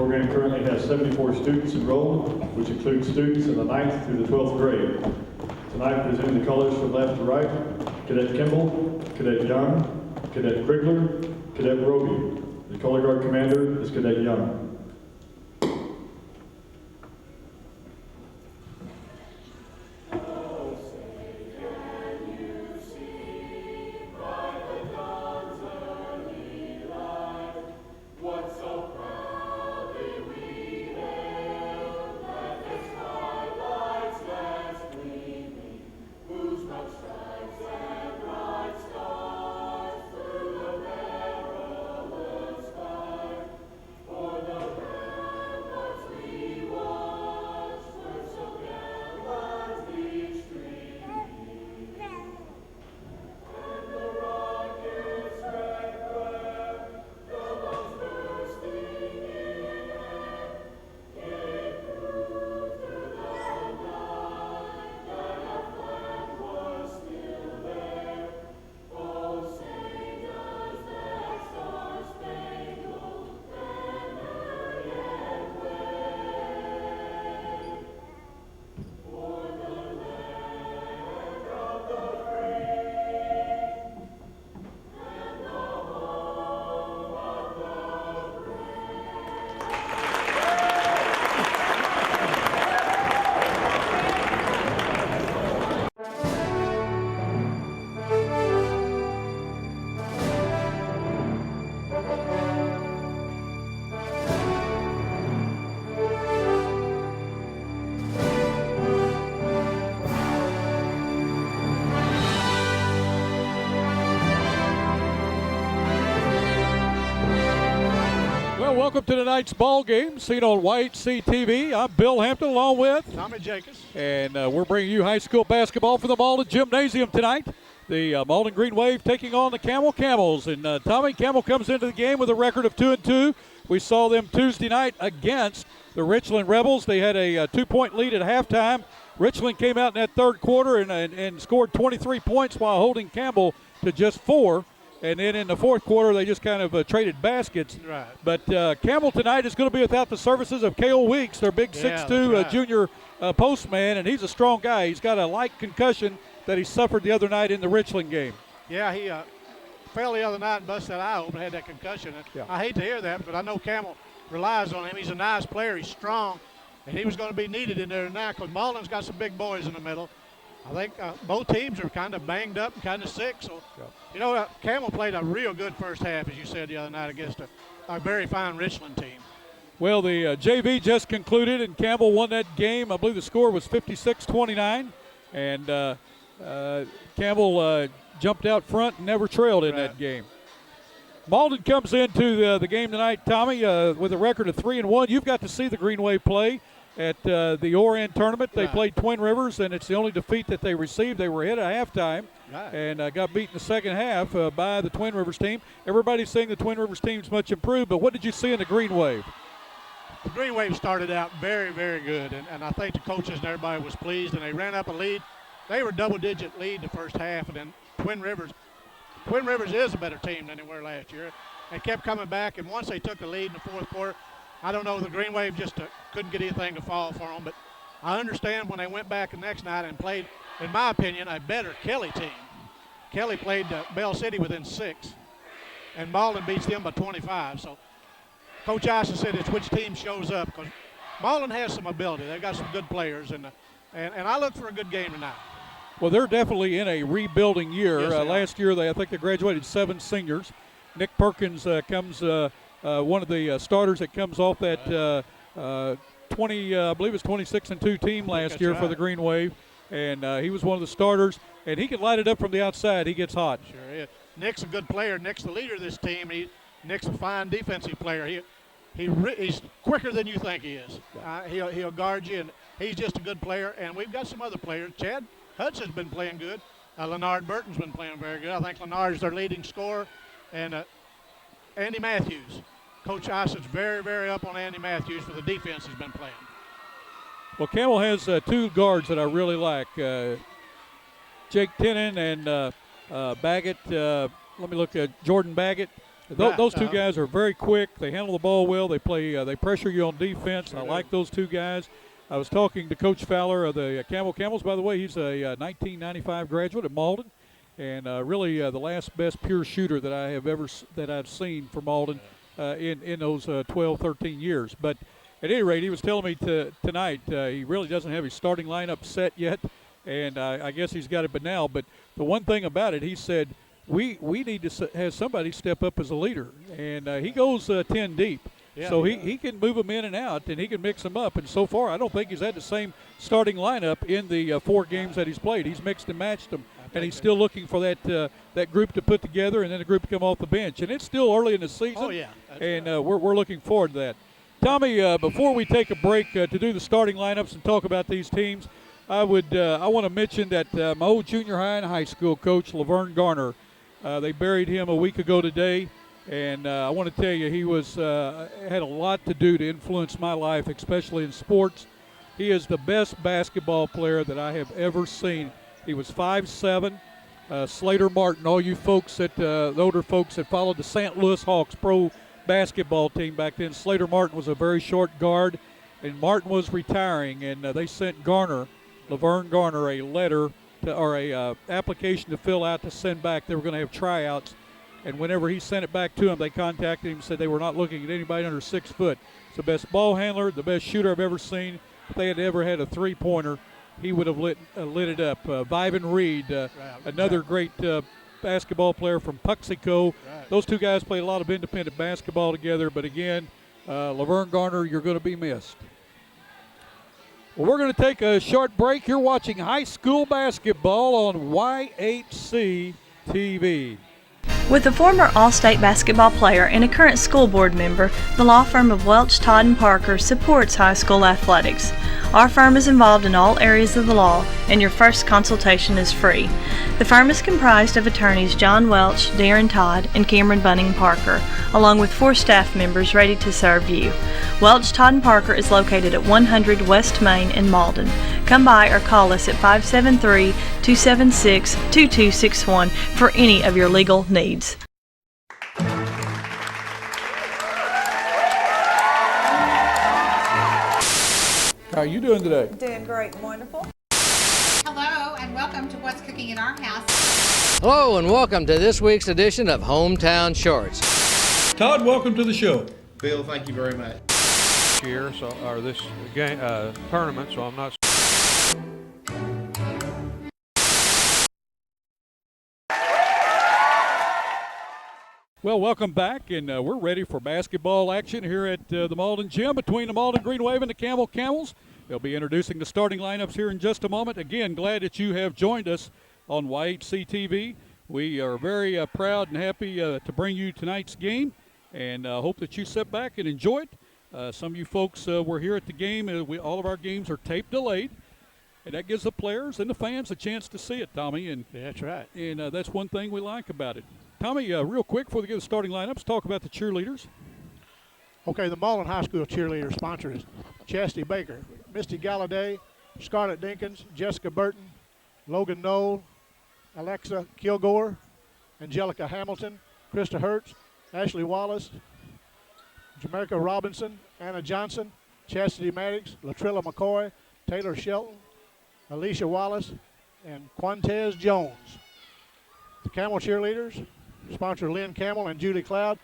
program currently has 74 students enrolled, which includes students in the 9th through the 12th grade. Tonight, presenting the colors from left to right: Cadet Campbell, Cadet Young, Cadet Krigler, Cadet Roby. The color guard commander is Cadet Young. Welcome to tonight's ball game, seen on White Sea TV. I'm Bill Hampton along with Tommy Jacobs. And we're bringing you high school basketball from the Malden Gymnasium tonight. The Malden Green Wave taking on the Campbell Camels. And Tommy, Campbell comes into the game with a record of 2-2. We saw them Tuesday night against the Richland Rebels. They had a 2-point lead at halftime. Richland came out in that third quarter and scored 23 points while holding Campbell to just 4. And then in the fourth quarter, they just kind of traded baskets. Right. But Campbell tonight is going to be without the services of Cale Weeks, their big 6'2" right. junior postman, and he's a strong guy. He's got a light concussion that he suffered the other night in the Richland game. Yeah, he fell the other night and busted that eye open, had that concussion. Yeah. I hate to hear that, but I know Campbell relies on him. He's a nice player. He's strong, and he was going to be needed in there tonight because Malden's got some big boys in the middle. I think both teams are kind of banged up and kind of sick. So, you know, Campbell played a real good first half, as you said the other night, against a very fine Richland team. Well, the JV just concluded, and Campbell won that game. I believe the score was 56-29. And Campbell jumped out front and never trailed in that game. Malden comes into the game tonight, Tommy, with a record of 3-1. You've got to see the Green Wave play at the Orion tournament. They played Twin Rivers, and it's the only defeat that they received. They were hit at halftime and got beat in the second half by the Twin Rivers team. Everybody's saying the Twin Rivers team's much improved, but what did you see in the Green Wave? The Green Wave started out very, very good, and I think the coaches and everybody was pleased, and they ran up a lead. They were double-digit lead the first half, and then Twin Rivers is a better team than they were last year. They kept coming back, and once they took the lead in the fourth quarter, I don't know, the Green Wave just couldn't get anything to fall for them. But I understand when they went back the next night and played, in my opinion, a better Kelly team. Kelly played Bell City within 6, and Malden beats them by 25. So Coach Ison said it's which team shows up, because Malden has some ability. They've got some good players, and I look for a good game tonight. Well, they're definitely in a rebuilding year. Yes, last year, I think they graduated 7 seniors. Nick Perkins comes one of the starters that comes off that 20, I believe it's 26-2 team last year for the Green Wave, and he was one of the starters, and he can light it up from the outside. He gets hot. Sure is. Nick's a good player. Nick's the leader of this team. Nick's a fine defensive player. He's quicker than you think he is. He'll guard you, and he's just a good player. And we've got some other players. Chad Hudson's been playing good. Leonard Burton's been playing very good. I think Leonard's their leading scorer, and Andy Matthews. Coach Ison's very, very up on Andy Matthews for the defense he's been playing. Well, Campbell has 2 guards that I really like. Jake Tennant and Baggett. Let me look at Jordan Baggett. Those two guys are very quick. They handle the ball well. They play. They pressure you on defense. I like those two guys. I was talking to Coach Fowler of the Campbell Camels. By the way, he's a 1995 graduate at Malden, and really the last best pure shooter that I've seen for Malden in those 12, 13 years. But at any rate, he was telling me tonight he really doesn't have his starting lineup set yet, and I guess he's got it but now. But the one thing about it, he said, we need to have somebody step up as a leader, and he goes 10 deep. Yeah, so he can move them in and out, and he can mix them up. And so far, I don't think he's had the same starting lineup in the 4 games that he's played. He's mixed and matched them, and he's still looking for that group to put together and then a group to come off the bench. And it's still early in the season. Oh, yeah. And we're looking forward to that. Tommy, before we take a break to do the starting lineups and talk about these teams, I want to mention that my old junior high and high school coach, Laverne Garner, they buried him a week ago today. And I want to tell you, he had a lot to do to influence my life, especially in sports. He is the best basketball player that I have ever seen. He was 5'7". Slater Martin, all you folks the older folks that followed the St. Louis Hawks pro basketball team back then, Slater Martin was a very short guard, and Martin was retiring, and they sent Laverne Garner, a letter or a application to fill out to send back. They were going to have tryouts. And whenever he sent it back to him, they contacted him and said they were not looking at anybody under 6 foot. It's the best ball handler, the best shooter I've ever seen. If they had ever had a three-pointer, he would have lit it up. Vivin Reed, another great basketball player from Puxico. Right. Those two guys played a lot of independent basketball together. But again, Laverne Garner, you're going to be missed. Well, we're going to take a short break. You're watching high school basketball on YHC TV. With a former All-State basketball player and a current school board member, the law firm of Welch, Todd & Parker supports high school athletics. Our firm is involved in all areas of the law, and your first consultation is free. The firm is comprised of attorneys John Welch, Darren Todd, and Cameron Bunning Parker, along with 4 staff members ready to serve you. Welch, Todd & Parker is located at 100 West Main in Malden. Come by or call us at 573-276-2261 for any of your legal needs. How are you doing today? Doing great and wonderful. Hello and welcome to What's Cooking in Our House. Hello and welcome to this week's edition of Hometown Shorts. Todd, welcome to the show. Bill, thank you very much. Year, or this game tournament, so I'm not. Well, welcome back, and we're ready for basketball action here at the Malden Gym between the Malden Green Wave and the Campbell Camels. They'll be introducing the starting lineups here in just a moment. Again, glad that you have joined us on YHC TV. We are very proud and happy to bring you tonight's game, and hope that you sit back and enjoy it. Some of you folks were here at the game. All of our games are tape delayed, and that gives the players and the fans a chance to see it, Tommy. And yeah, that's right. And that's one thing we like about it. Tommy, real quick before we get the starting lineups, talk about the cheerleaders. Okay, the Malden High School cheerleader sponsor is Chastity Baker, Misty Galladay, Scarlett Dinkins, Jessica Burton, Logan Knoll, Alexa Kilgore, Angelica Hamilton, Krista Hertz, Ashley Wallace, Jamaica Robinson, Anna Johnson, Chastity Maddox, Latrilla McCoy, Taylor Shelton, Alicia Wallace, and Quantez Jones. The Camel cheerleaders sponsor Lynn Campbell and Julie Cloud,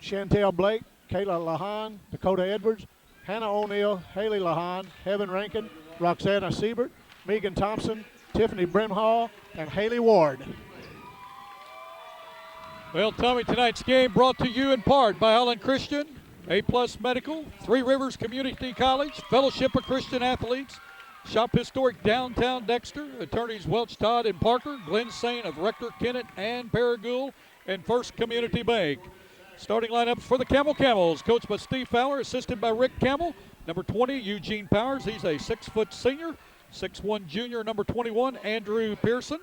Chantel Blake, Kayla Lahan, Dakota Edwards, Hannah O'Neill, Haley Lahan, Heaven Rankin, Roxana Siebert, Megan Thompson, Tiffany Brimhall, and Haley Ward. Well, Tommy, tonight's game brought to you in part by Holland Christian, A-Plus Medical, Three Rivers Community College, Fellowship of Christian Athletes, Shop Historic Downtown Dexter, attorneys Welch, Todd, and Parker, Glenn Saint of Rector, Kennett, and Paragould, and First Community Bank. Starting lineups for the Campbell Camels, coached by Steve Fowler, assisted by Rick Campbell. Number 20, Eugene Powers. He's a 6-foot senior. 6'1" junior, number 21, Andrew Pearson.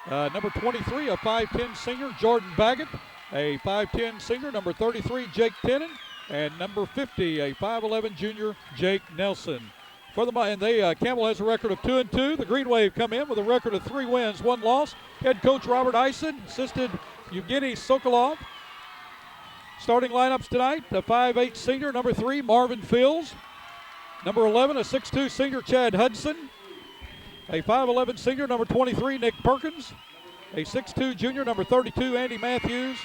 Number 23, a 5'10" senior, Jordan Baggett. A 5'10" senior, number 33, Jake Tennant. And number 50, a 5'11" junior, Jake Nelson. Campbell has a record of 2-2. The Green Wave come in with a record of 3 wins, 1 loss. Head coach Robert Eisen, assisted Evgeny Sokolov. Starting lineups tonight, a 5'8 senior, number 3, Marvin Fields. Number 11, a 6'2 senior, Chad Hudson. A 5'11 senior, number 23, Nick Perkins. A 6'2 junior, number 32, Andy Matthews.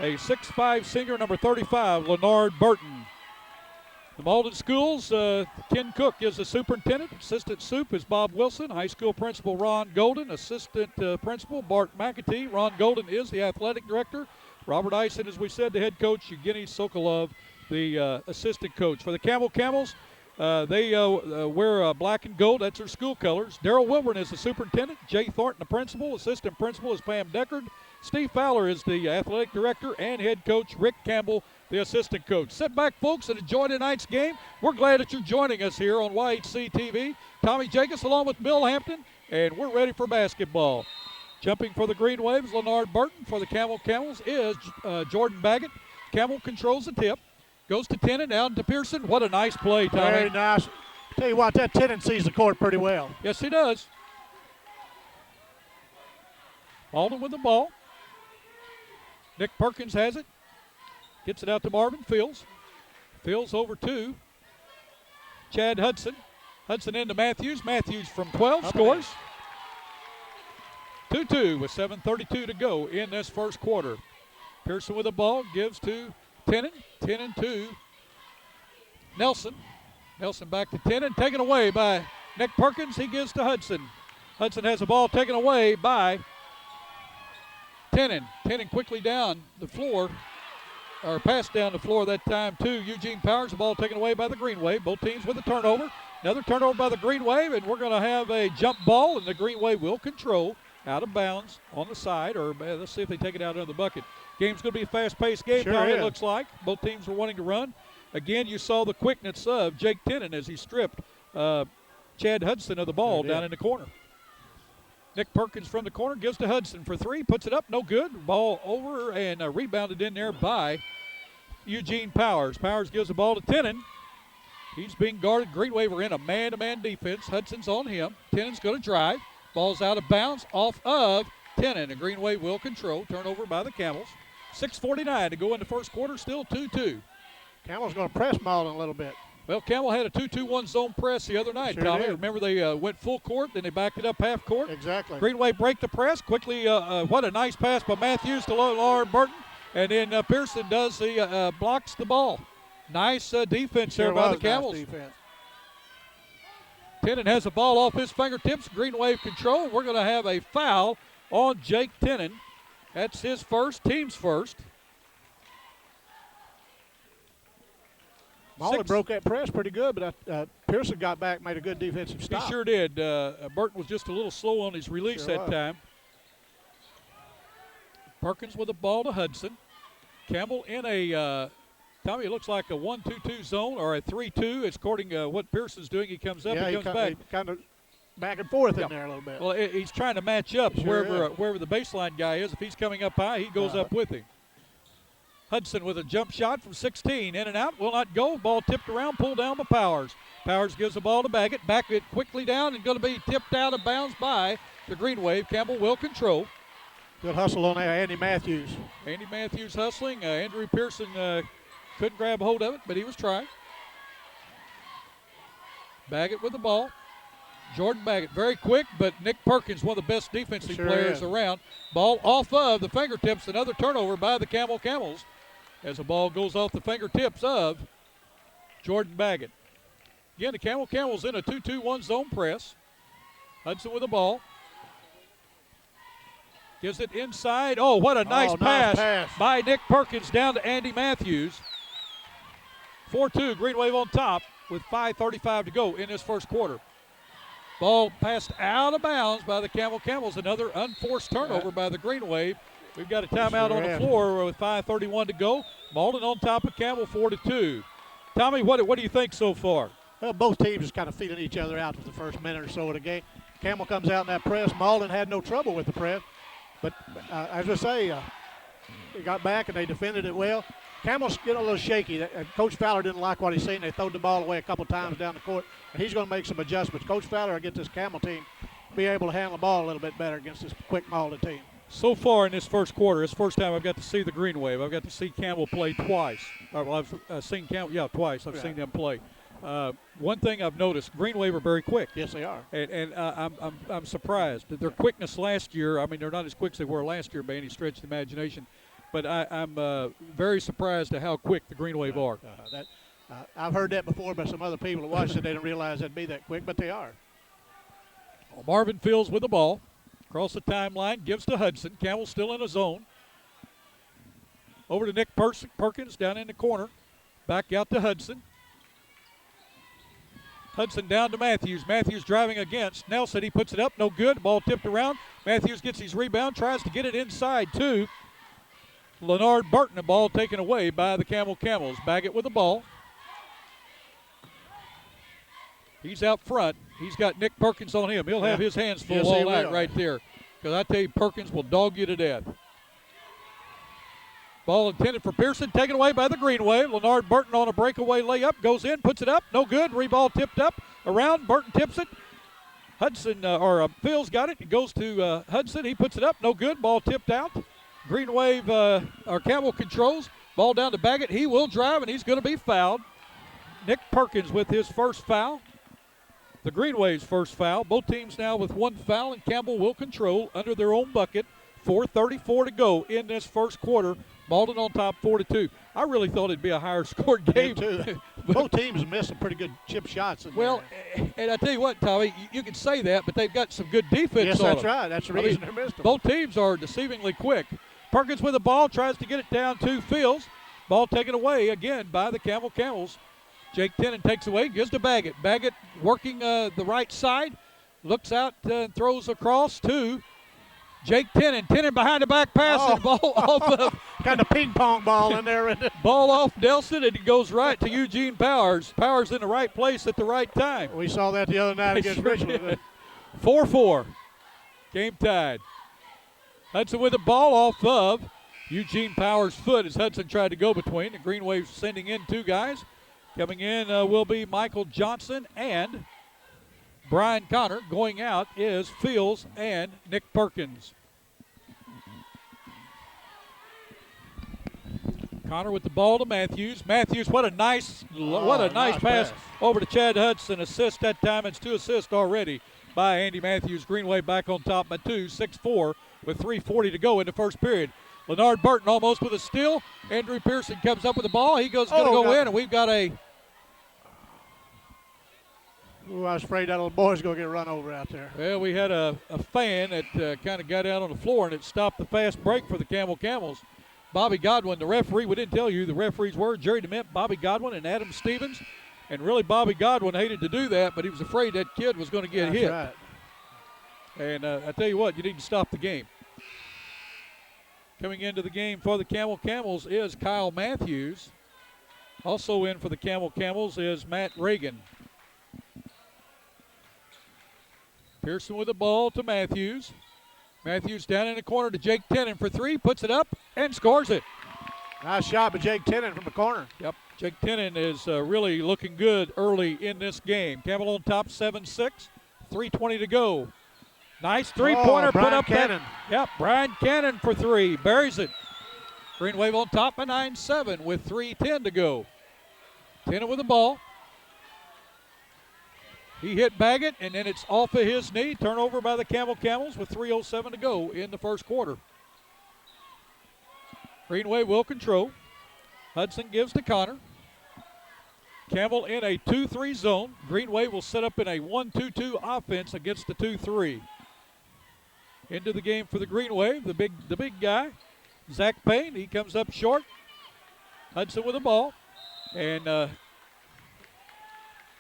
A 6'5 senior, number 35, Leonard Burton. The Malden Schools, Ken Cook is the superintendent. Assistant soup is Bob Wilson. High school principal Ron Golden. Assistant principal Bart McAtee. Ron Golden is the athletic director. Robert Eisen, as we said, the head coach. Evgeny Sokolov, the assistant coach. For the Camels, they wear black and gold. That's their school colors. Darrell Wilburn is the superintendent. Jay Thornton, the principal. Assistant principal is Pam Deckard. Steve Fowler is the athletic director, and head coach Rick Campbell, the assistant coach. Sit back, folks, and enjoy tonight's game. We're glad that you're joining us here on YHC TV. Tommy Jacobs along with Bill Hampton, and we're ready for basketball. Jumping for the Green Waves, Leonard Burton. For the Camels is Jordan Baggett. Campbell controls the tip. Goes to Tennant, down to Pearson. What a nice play, Tommy. Very nice. Tell you what, that Tennant sees the court pretty well. Yes, he does. Malden with the ball. Nick Perkins has it. Gets it out to Marvin Fields. Fields over to Chad Hudson. Hudson into Matthews. Matthews from 12 scores. 2-2 with 7:32 to go in this first quarter. Pearson with the ball, gives to Tennant. Tennant to Nelson. Nelson back to Tennant, taken away by Nick Perkins. He gives to Hudson. Hudson has the ball taken away by Tennant. Tennant quickly down the floor, or passed down the floor that time to Eugene Powers. The ball taken away by the Green Wave. Both teams with a turnover. Another turnover by the Green Wave, and we're going to have a jump ball, and the Green Wave will control out of bounds on the side, or let's see if they take it out under the bucket. Game's going to be a fast-paced game, Sure Tommy, is. it looks like. Both teams are wanting to run. Again, you saw the quickness of Jake Tennant as he stripped Chad Hudson of the ball down in the corner. Nick Perkins from the corner gives to Hudson for 3, puts it up, no good. Ball over and rebounded in there by Eugene Powers. Powers gives the ball to Tennant. He's being guarded. Green Wave are in a man-to-man defense. Hudson's on him. Tennant's going to drive. Ball's out of bounds off of Tennant. And Green Wave will control. Turnover by the Camels. 6:49 to go in the first quarter. Still 2-2. Campbell's going to press Malden a little bit. Well, Campbell had a 2-2-1 zone press the other night, Sure Tommy. did. Remember they went full court, then they backed it up half court. Exactly. Green Wave break the press. Quickly, what a nice pass by Matthews to Leonard Burton. And then Pearson does the blocks the ball. Nice defense there by the Camels. Nice defense. Tennant has the ball off his fingertips. Green Wave control. We're going to have a foul on Jake Tennant. That's his first, team's first. Malden broke that press pretty good, but Pearson got back, made a good defensive stop. He sure did. Burton was just a little slow on his release Sure that was. time. Perkins with the ball to Hudson. Campbell in a, Tommy, it looks like a 1-2-2 zone or a 3-2. It's according to what Pearson's doing. He comes up, he comes back. He kind of back and forth Yeah. in there a little bit. Well, he's trying to match up Sure wherever the baseline guy is. If he's coming up high, he goes up with him. Hudson with a jump shot from 16. In and out, will not go. Ball tipped around, pulled down by Powers. Powers gives the ball to Baggett. Back it quickly down and going to be tipped out of bounds by the Green Wave. Campbell will control. Good hustle on there, Andy Matthews. Andy Matthews hustling. Andrew Pearson couldn't grab a hold of it, but he was trying. Baggett with the ball. Jordan Baggett, very quick, but Nick Perkins, one of the best defensive Sure players is. around. Ball off of the fingertips. Another turnover by the Camels as the ball goes off the fingertips of Jordan Baggett. Again, the Camels in a 2-2-1 zone press. Hudson with the ball. Gives it inside. Oh, what a nice pass by Nick Perkins down to Andy Matthews. 4-2, Green Wave on top with 5:35 to go in this first quarter. Ball passed out of bounds by the Camels. Another unforced turnover by the Green Wave. We've got a timeout on the floor with 5:31 to go. Malden on top of Campbell 4-2. Tommy, what do you think so far? Well, both teams is kind of feeling each other out for the first minute or so of the game. Campbell comes out in that press. Malden had no trouble with the press. But as I say, they got back and they defended it well. Campbell's getting a little shaky. Coach Fowler didn't like what he's seen. They threw the ball away a couple times down the court, and he's going to make some adjustments. Coach Fowler will get this Campbell team be able to handle the ball a little bit better against this quick Malden team. So far in this first quarter, it's the first time I've got to see the Green Wave. I've got to see Campbell play twice. Well, I've seen Campbell, twice. I've seen them play. One thing I've noticed, Green Wave are very quick. Yes, they are. And I'm surprised. Their quickness last year, I mean, they're not as quick as they were last year by any stretch of the imagination. But I'm very surprised at how quick the Green Wave are. I've heard that before by some other people that watched it. They didn't realize they'd be that quick, but they are. Marvin Fields with the ball. Across the timeline, gives to Hudson. Campbell still in a zone. Over to Nick Perkins down in the corner. Back out to Hudson. Hudson down to Matthews. Matthews driving against Nelson. He puts it up. No good. Ball tipped around. Matthews gets his rebound. Tries to get it inside to Leonard Burton. The ball taken away by the Camels. Baggett with the ball. He's out front. He's got Nick Perkins on him. He'll have his hands full all night right there. Because I tell you, Perkins will dog you to death. Ball intended for Pearson, taken away by the Green Wave. Leonard Burton on a breakaway layup, goes in, puts it up, no good. Reball tipped up, around, Burton tips it. Fields got it. It goes to Hudson. He puts it up, no good. Ball tipped out. Green Wave, Campbell controls. Ball down to Baggett. He will drive, and he's going to be fouled. Nick Perkins with his first foul. The Green Wave's first foul. Both teams now with one foul, and Campbell will control under their own bucket. 4:34 to go in this first quarter. Malden on top 4-2. I really thought it'd be a higher scored game. Too. Both teams missed some pretty good chip shots. Well, and I tell you what, Tommy, you can say that, but they've got some good defense yes, on that's them. right. That's the reason they missed them. Both teams are deceivingly quick. Perkins with the ball, tries to get it down to Fields. Ball taken away again by the Camels. Jake Tennant takes away, gives to Baggett. Baggett working the right side, looks out and throws across to Jake Tennant. Tennant behind the back pass and ball off of. Got the ping pong ball in there. Ball off Nelson, and it goes right to Eugene Powers. Powers in the right place at the right time. We saw that the other night against Richmond. 4-4. Game tied. Hudson with the ball off of Eugene Powers' foot as Hudson tried to go between. The Green Wave sending in two guys. Coming in will be Michael Johnson and Brian Connor. Going out is Fields and Nick Perkins. Connor with the ball to Matthews. Matthews, what a nice pass over to Chad Hudson. Assist that time. It's 2 assists already by Andy Matthews. Green Wave back on top by 2, 6-4 with 3:40 to go in the first period. Leonard Burton almost with a steal. Andrew Pearson comes up with the ball. He goes going to go in, and we've got a. Ooh, I was afraid that little boy's going to get run over out there. Well, we had a fan that kind of got out on the floor, and it stopped the fast break for the Camels. Bobby Godwin, the referee, we didn't tell you the referees were Jerry DeMint, Bobby Godwin, and Adam Stevens. And really, Bobby Godwin hated to do that, but he was afraid that kid was going to get hit. Right. And I tell you what, you need to stop the game. Coming into the game for the Camels is Kyle Matthews. Also in for the Camels is Matt Reagan. Pearson with the ball to Matthews. Matthews down in the corner to Jake Tennant for 3, puts it up and scores it. Nice shot by Jake Tennant from the corner. Yep, Jake Tennant is really looking good early in this game. Campbell on top 7-6, 3:20 to go. Nice three-pointer put up. Brian Cannon for 3, buries it. Green Wave on top by 9-7 with 3:10 to go. Tennant with the ball. He hit Baggett, and then it's off of his knee. Turnover by the Camels with 3:07 to go in the first quarter. Green Wave will control. Hudson gives to Connor. Campbell in a 2-3 zone. Green Wave will set up in a 1-2-2 offense against the 2-3. Into the game for the Green Wave, the big guy, Zach Payne. He comes up short. Hudson with the ball. And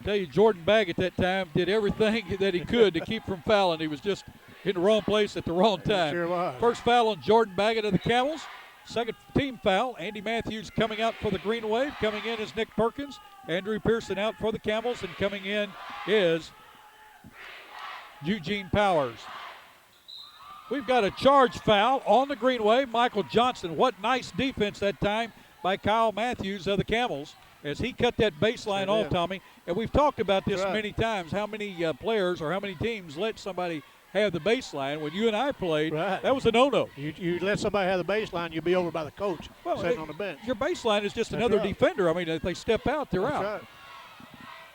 tell you, Jordan Baggett that time did everything that he could to keep from fouling. He was just in the wrong place at the wrong time. Sure was. First foul on Jordan Baggett of the Camels. Second team foul. Andy Matthews coming out for the Green Wave. Coming in is Nick Perkins. Andrew Pearson out for the Camels. And coming in is Eugene Powers. We've got a charge foul on the Green Wave. Michael Johnson. What nice defense that time by Kyle Matthews of the Camels as he cut that baseline off, Tommy. And we've talked about this many times, how many players or how many teams let somebody have the baseline. When you and I played, Right. that was a no-no. You let somebody have the baseline, you'll be over by the coach sitting on the bench. Your baseline is just That's another right. defender. I mean, if they step out, they're That's out. right.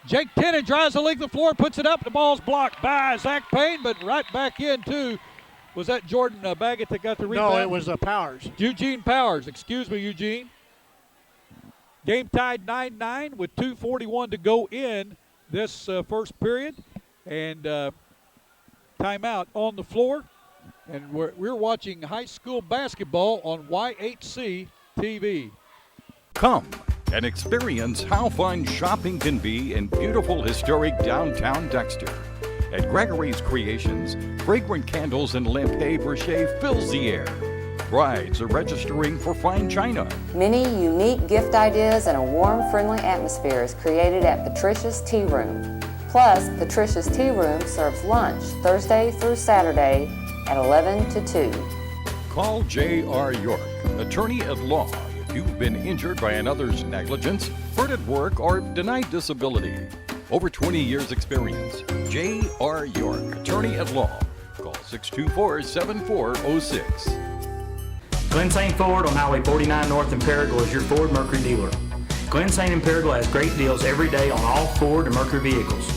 Jake Tennant drives the length of the floor, puts it up. The ball's blocked by Zach Payne, but right back into. Was that Jordan Baggett that got the rebound? No, it was Powers. Eugene Powers. Excuse me, Eugene. Game tied 9-9 with 2:41 to go in this first period. And timeout on the floor. And we're watching high school basketball on Y8C TV. Come and experience how fun shopping can be in beautiful historic downtown Dexter. At Gregory's Creations, fragrant candles and lampe brochet fills the air. Brides are registering for fine china. Many unique gift ideas and a warm, friendly atmosphere is created at Patricia's Tea Room. Plus, Patricia's Tea Room serves lunch Thursday through Saturday at 11 to 2. Call J.R. York, attorney at law, if you've been injured by another's negligence, hurt at work, or denied disability. Over 20 years experience. J.R. York, attorney at law. Call 624-7406. Glenn St. Ford on Highway 49 North in Paragould is your Ford Mercury dealer. Glenn St. in Paragould has great deals every day on all Ford and Mercury vehicles.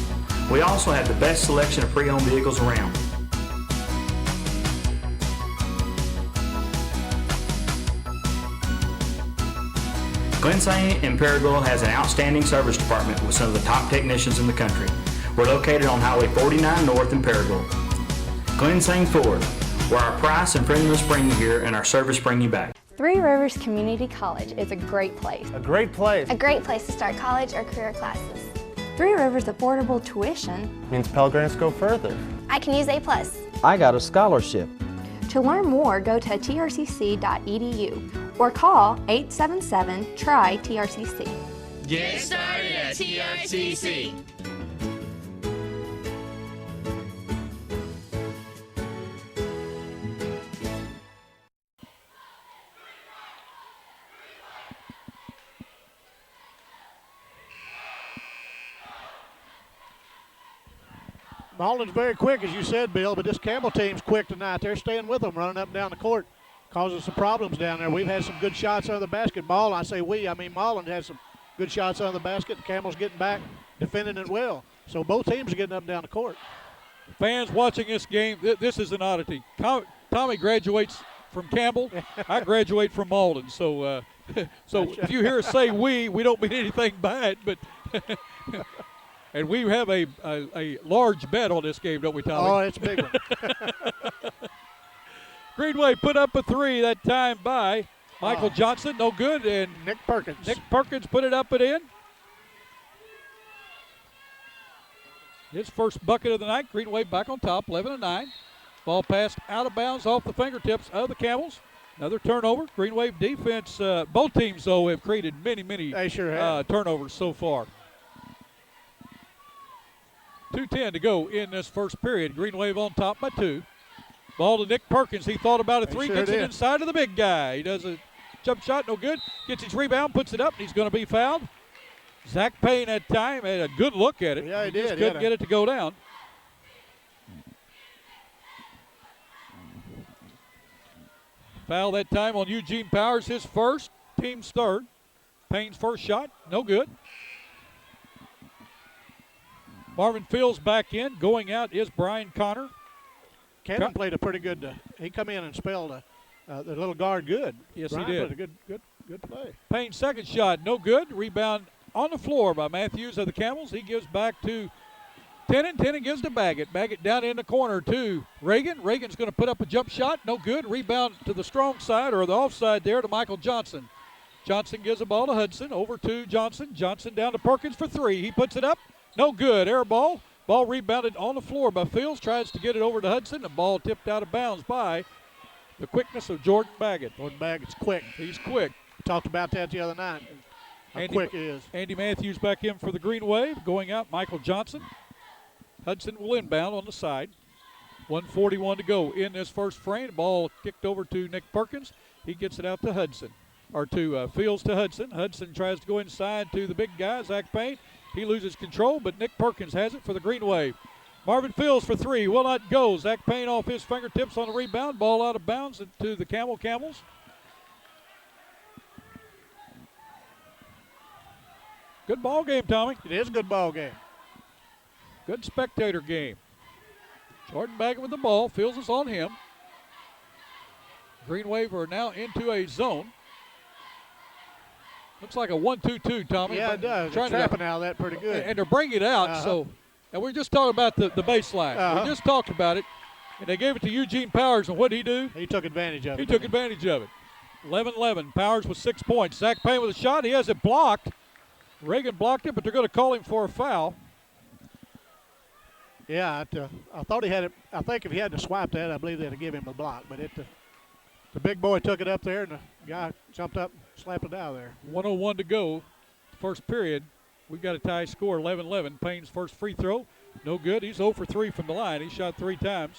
We also have the best selection of pre-owned vehicles around. Glenn St. in Paragould has an outstanding service department with some of the top technicians in the country. We're located on Highway 49 North in Paragould. Glenn St. Ford, where our price and friendliness bring you here and our service bring you back. Three Rivers Community College is a great place. A great place. A great place to start college or career classes. Three Rivers affordable tuition means Pell Grants go further. I can use A+. I got a scholarship. To learn more, go to trcc.edu or call 877-TRY-TRCC. Get started at TRCC. Malden's very quick, as you said, Bill, but this Campbell team's quick tonight. They're staying with them, running up and down the court, causing some problems down there. We've had some good shots on the basketball. I say we, I mean Malden had some good shots on the basket. Campbell's getting back, defending it well. So both teams are getting up and down the court. Fans watching this game, this is an oddity. Tommy graduates from Campbell. I graduate from Malden. So if you hear us say we don't mean anything by it, but and we have a large bet on this game, don't we, Tommy? Oh, it's a big one. Greenway put up a three that time by Michael Johnson. No good. And Nick Perkins. Nick Perkins put it up and in. His first bucket of the night. Greenway back on top, 11-9. Ball passed out of bounds off the fingertips of the Camels. Another turnover. Greenway defense. Both teams, though, have created many they sure have. turnovers so far. 2:10 to go in this first period. Green Wave on top by 2. Ball to Nick Perkins. He thought about a three, sure gets it did. inside of the big guy. He does a jump shot, no good. Gets his rebound, puts it up, and he's going to be fouled. Zach Payne that time had a good look at it. Yeah, he just did. couldn't get it to go down. Foul that time on Eugene Powers, his first, team's third. Payne's first shot, no good. Marvin Fields back in. Going out is Brian Connor. Cannon played a pretty good. He come in and spelled the little guard good. Yes, Brian he did. Played a good play. Payne's second shot, no good. Rebound on the floor by Matthews of the Camels. He gives back to Tennant. Tennant gives to Baggett. Baggett down in the corner to Reagan. Reagan's going to put up a jump shot, no good. Rebound to the strong side or the offside there to Michael Johnson. Johnson gives the ball to Hudson. Over to Johnson. Johnson down to Perkins for 3. He puts it up. No good. Air ball. Ball rebounded on the floor by Fields. Tries to get it over to Hudson. The ball tipped out of bounds by the quickness of Jordan Baggett. Jordan Baggett's quick. He's quick. We talked about that the other night. How quick he is. Andy Matthews back in for the Green Wave. Going out, Michael Johnson. Hudson will inbound on the side. 1:41 to go in this first frame. Ball kicked over to Nick Perkins. He gets it out to Hudson. Or to Fields to Hudson. Hudson tries to go inside to the big guy, Zach Payne. He loses control, but Nick Perkins has it for the Green Wave. Marvin Fields for three, will not go. Zach Payne off his fingertips on the rebound. Ball out of bounds to the Camels. Good ball game, Tommy. It is a good ball game. Good spectator game. Jordan Baggett with the ball. Fields is on him. Green Wave are now into a zone. Looks like a 1-2-2, Tommy. Yeah, it does. They're trapping out of that pretty good. And they're bringing it out. So, and we're just talking about the baseline. We just talked about it. And they gave it to Eugene Powers, and what did he do? He took advantage of it. He took advantage of it. 11-11. Powers with 6 points. Zach Payne with a shot. He has it blocked. Reagan blocked it, but they're going to call him for a foul. Yeah, I thought he had it. I think if he had to swipe that, I believe they'd have given him a block. But the big boy took it up there, and the guy jumped up and slapped it out of there. 1:01 to go. First period. We've got a tie score, 11-11. Payne's first free throw, no good. He's 0 for 3 from the line. He shot 3 times.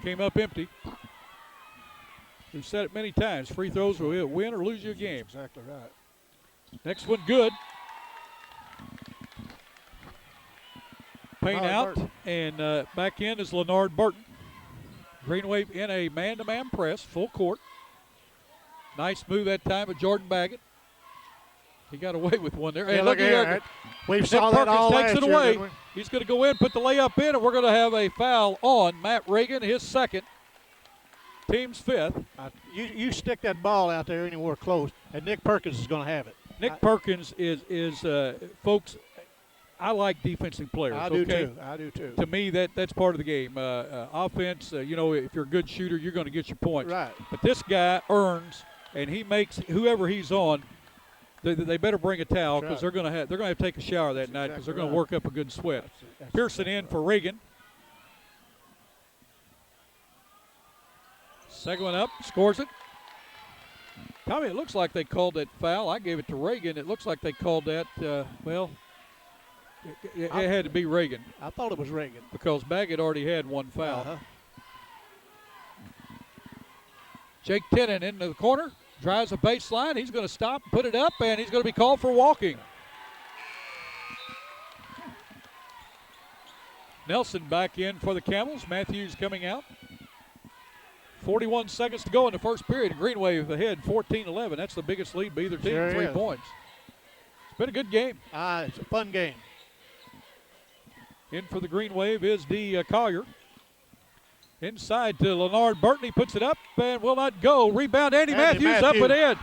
Came up empty. We've said it many times. Free throws will win or lose you a game. That's exactly right. Next one good. Payne out, and back in is Leonard Burton. Green Wave in a man-to-man press, full court. Nice move that time of Jordan Baggett. He got away with one there. Yeah, hey, look here. We saw that all takes last it year, away. didn't we? He's going to go in, put the layup in, and we're going to have a foul on Matt Reagan, his second, team's fifth. You stick that ball out there anywhere close, and Nick Perkins is going to have it. Nick Perkins is folks, I like defensive players. I do too. I do too. To me, that's part of the game. Offense, you know, if you're a good shooter, you're going to get your points. Right. But this guy earns, and he makes whoever he's on. They better bring a towel because they're going to have to take a shower that night because they're going to work up a good sweat. Pearson in for Reagan. Second one up, scores it. Tommy, it looks like they called that foul. I gave it to Reagan. It looks like they called that. It had to be Reagan. I thought it was Reagan because Baggett already had one foul. Jake Tennant into the corner. Drives a baseline. He's going to stop, put it up, and he's going to be called for walking. Nelson back in for the Camels. Matthews coming out. 41 seconds to go in the first period. Green Wave ahead 14-11. That's the biggest lead by either team, sure 3 is. points. It's been a good game. It's a fun game. In for the Green Wave is D. Collier. Inside to Leonard Burton. He puts it up and will not go. Rebound, Andy Matthews up and in.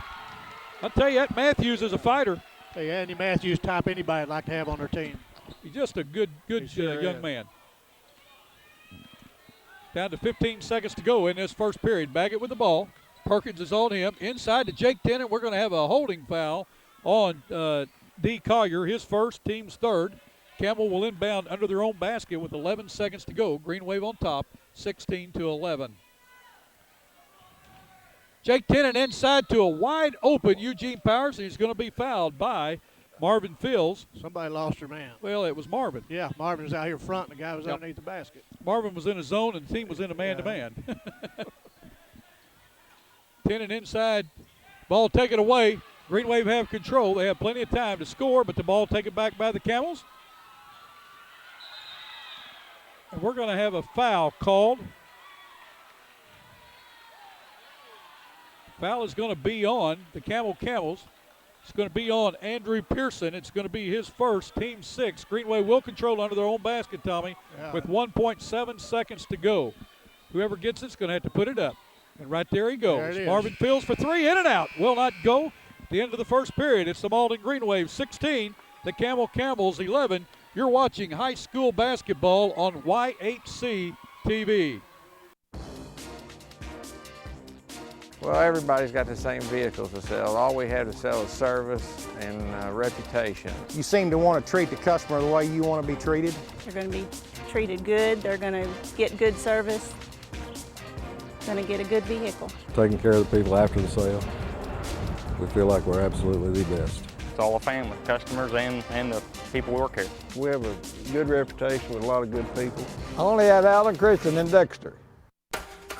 I'll tell you that Matthews is a fighter. Hey, Andy Matthews, top anybody I'd like to have on their team. He's just a good young man. Down to 15 seconds to go in this first period. Baggett with the ball. Perkins is on him. Inside to Jake Tennant. We're going to have a holding foul on D. Collier, his first, team's third. Campbell will inbound under their own basket with 11 seconds to go. Green Wave on top, 16-11. Jake Tennant inside to a wide open Eugene Powers, and he's going to be fouled by Marvin Fields. Somebody lost their man. Well, it was Marvin. Yeah, Marvin was out here front, and the guy was underneath the basket. Marvin was in a zone, and the team was in a man-to-man. Tennant inside, ball taken away. Green Wave have control. They have plenty of time to score, but the ball taken back by the Camels. And we're going to have a foul called. Foul is going to be on the Camels. It's going to be on Andrew Pearson. It's going to be his first, team 6. Green Wave will control under their own basket, Tommy, with 1.7 seconds to go. Whoever gets it's going to have to put it up. And right there he goes. Marvin Fields for 3, in and out. Will not go. At the end of the first period, it's the Malden Green Wave 16, the Camels 11. You're watching high school basketball on Y8C TV. Well, everybody's got the same vehicles to sell. All we have to sell is service and reputation. You seem to want to treat the customer the way you want to be treated. They're going to be treated good. They're going to get good service. Going to get a good vehicle. Taking care of the people after the sale. We feel like we're absolutely the best. It's all a family, customers and the people who work here. We have a good reputation with a lot of good people. I only have Allen, Christian, and Dexter.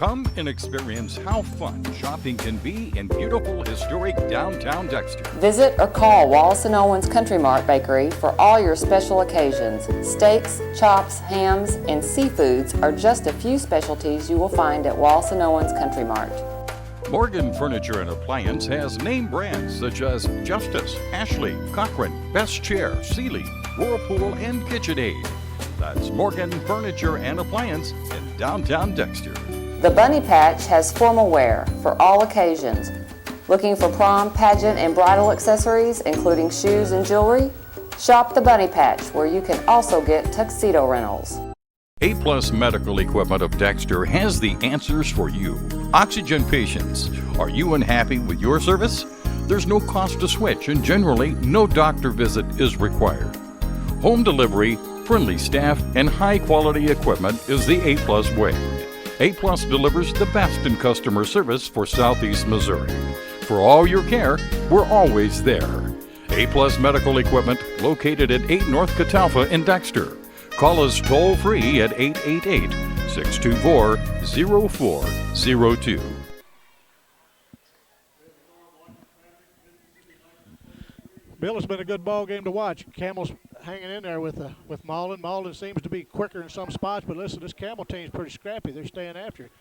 Come and experience how fun shopping can be in beautiful historic downtown Dexter. Visit or call Wallace & Owens Country Mart Bakery for all your special occasions. Steaks, chops, hams, and seafoods are just a few specialties you will find at Wallace & Owens Country Mart. Morgan Furniture and Appliance has name brands such as Justice, Ashley, Cochran, Best Chair, Sealy, Whirlpool, and KitchenAid. That's Morgan Furniture and Appliance in downtown Dexter. The Bunny Patch has formal wear for all occasions. Looking for prom, pageant, and bridal accessories, including shoes and jewelry? Shop the Bunny Patch, where you can also get tuxedo rentals. A-Plus Medical Equipment of Dexter has the answers for you. Oxygen patients, are you unhappy with your service? There's no cost to switch, and generally, no doctor visit is required. Home delivery, friendly staff, and high-quality equipment is the A-Plus way. A-Plus delivers the best in customer service for Southeast Missouri. For all your care, we're always there. A-Plus Medical Equipment, located at 8 North Catalpa in Dexter. Call us toll-free at 888-624-0402. Bill, it's been a good ball game to watch. Campbell's hanging in there with Malden. Malden seems to be quicker in some spots, but listen, this Campbell team's pretty scrappy. They're staying after it.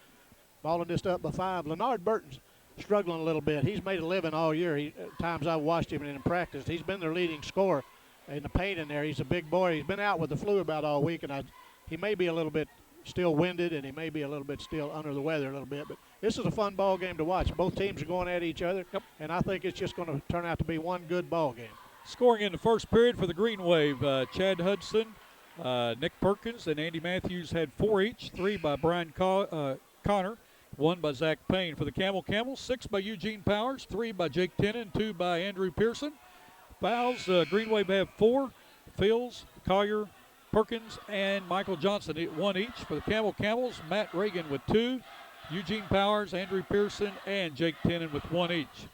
Malden just up by 5. Leonard Burton's struggling a little bit. He's made a living all year. Times I've watched him in practice, he's been their leading scorer in the paint in there. He's a big boy. He's been out with the flu about all week, and he may be a little bit still winded, and he may be a little bit still under the weather a little bit. But this is a fun ball game to watch. Both teams are going at each other, and I think it's just going to turn out to be one good ball game. Scoring in the first period for the Green Wave, Chad Hudson, Nick Perkins, and Andy Matthews had 4 each, 3 by Brian Connor, 1 by Zach Payne. For the Camels, 6 by Eugene Powers, 3 by Jake Tennant, 2 by Andrew Pearson. Fouls, Green Wave have 4, Fields, Collier, Perkins, and Michael Johnson, 1 each. For the Camels, Matt Reagan with 2, Eugene Powers, Andrew Pearson, and Jake Tennant with 1 each.